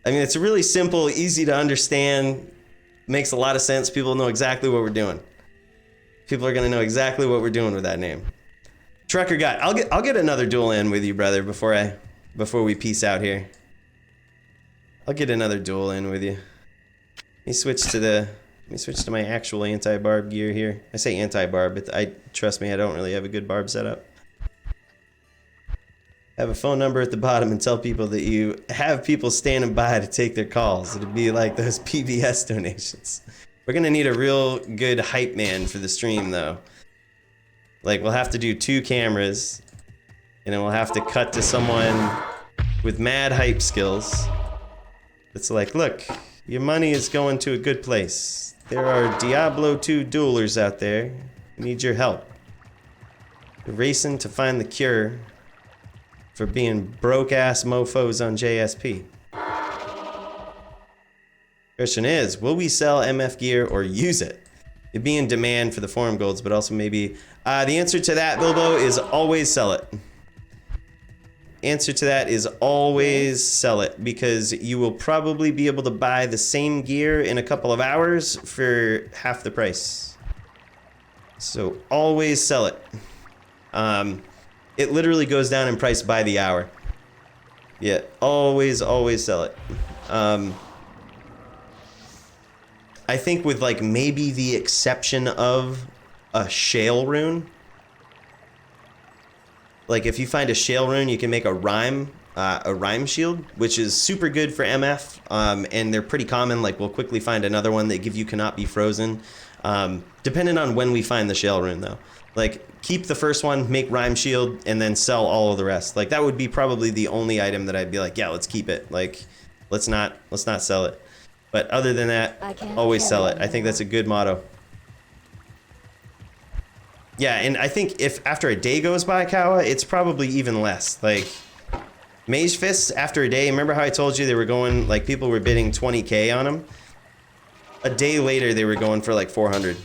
I mean, it's really simple, easy to understand, makes a lot of sense. People know exactly what we're doing. People are gonna know exactly what we're doing with that name. Trucker Guy, I'll get another duel in with you, brother, before we peace out here. I'll get another duel in with you. Let me switch to my actual anti-barb gear here. I say anti-barb, but trust me, I don't really have a good barb setup. Have a phone number at the bottom and tell people that you have people standing by to take their calls. It'd be like those PBS donations. We're gonna need a real good hype man for the stream though. Like we'll have to do 2 cameras and then we'll have to cut to someone with mad hype skills. It's like, look, your money is going to a good place. There are Diablo 2 duelers out there who need your help. They're racing to find the cure for being broke-ass mofos on JSP. Question is, will we sell MF gear or use it? It'd be in demand for the forum golds, but also maybe... the answer to that, Bilbo, is always sell it. Answer to that is always sell it, because you will probably be able to buy the same gear in a couple of hours for half the price. So always sell it. It literally goes down in price by the hour. Yeah, always sell it. I think with like maybe the exception of a shale rune. Like if you find a shale rune, you can make a rhyme shield, which is super good for MF, and they're pretty common. Like we'll quickly find another one that give you cannot be frozen, depending on when we find the shale rune though. Like keep the first one, make rhyme shield, and then sell all of the rest. Like that would be probably the only item that I'd be like, yeah, let's keep it. Like let's not sell it. But other than that, always sell it. I think that's a good motto. Yeah, and I think if after a day goes by, Kawa, it's probably even less. Like, Mage Fists, after a day, remember how I told you they were going, like, people were bidding 20K on them? A day later, they were going for, like, 400.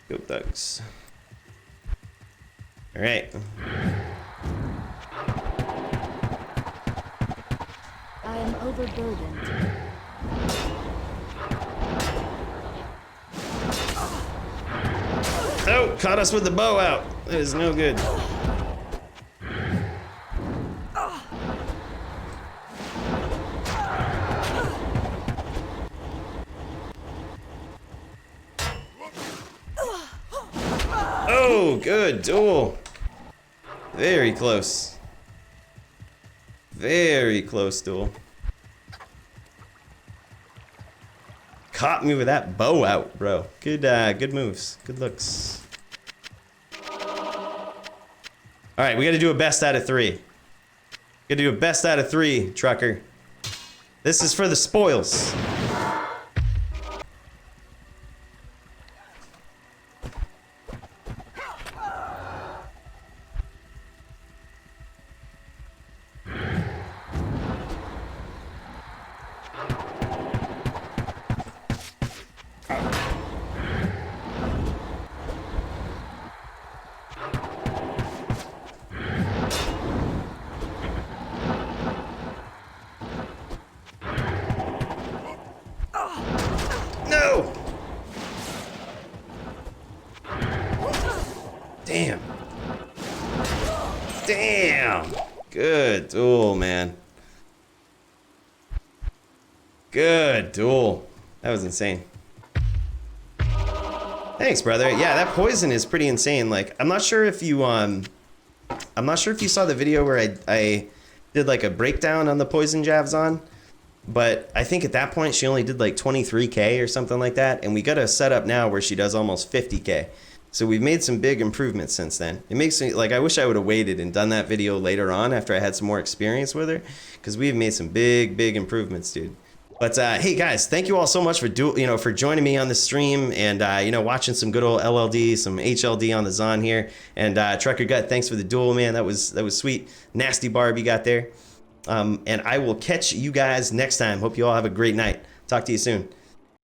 Go thugs. Alright. I am overburdened. Oh, caught us with the bow out. That is no good. Oh, good duel. Very close. Very close duel. Caught me with that bow out, bro. Good moves. Good looks. All right, we got to do a best out of 3. Got to do a best out of 3, trucker. This is for the spoils. Good duel, man. Good duel. That was insane. Thanks, brother. Yeah, that poison is pretty insane. Like, I'm not sure if you saw the video where I did like a breakdown on the poison Bowazon, but I think at that point she only did like 23k or something like that, and we got a setup now where she does almost 50k. So we've made some big improvements since then. It makes me, like, I wish I would have waited and done that video later on after I had some more experience with her, because we've made some big improvements, dude. But hey guys, thank you all so much for for joining me on the stream and watching some good old LLD, some HLD on the Zon here. And Trucker Gut, thanks for the duel, man. That was sweet. Nasty barb you got there. And I will catch you guys next time. Hope you all have a great night. Talk to you soon.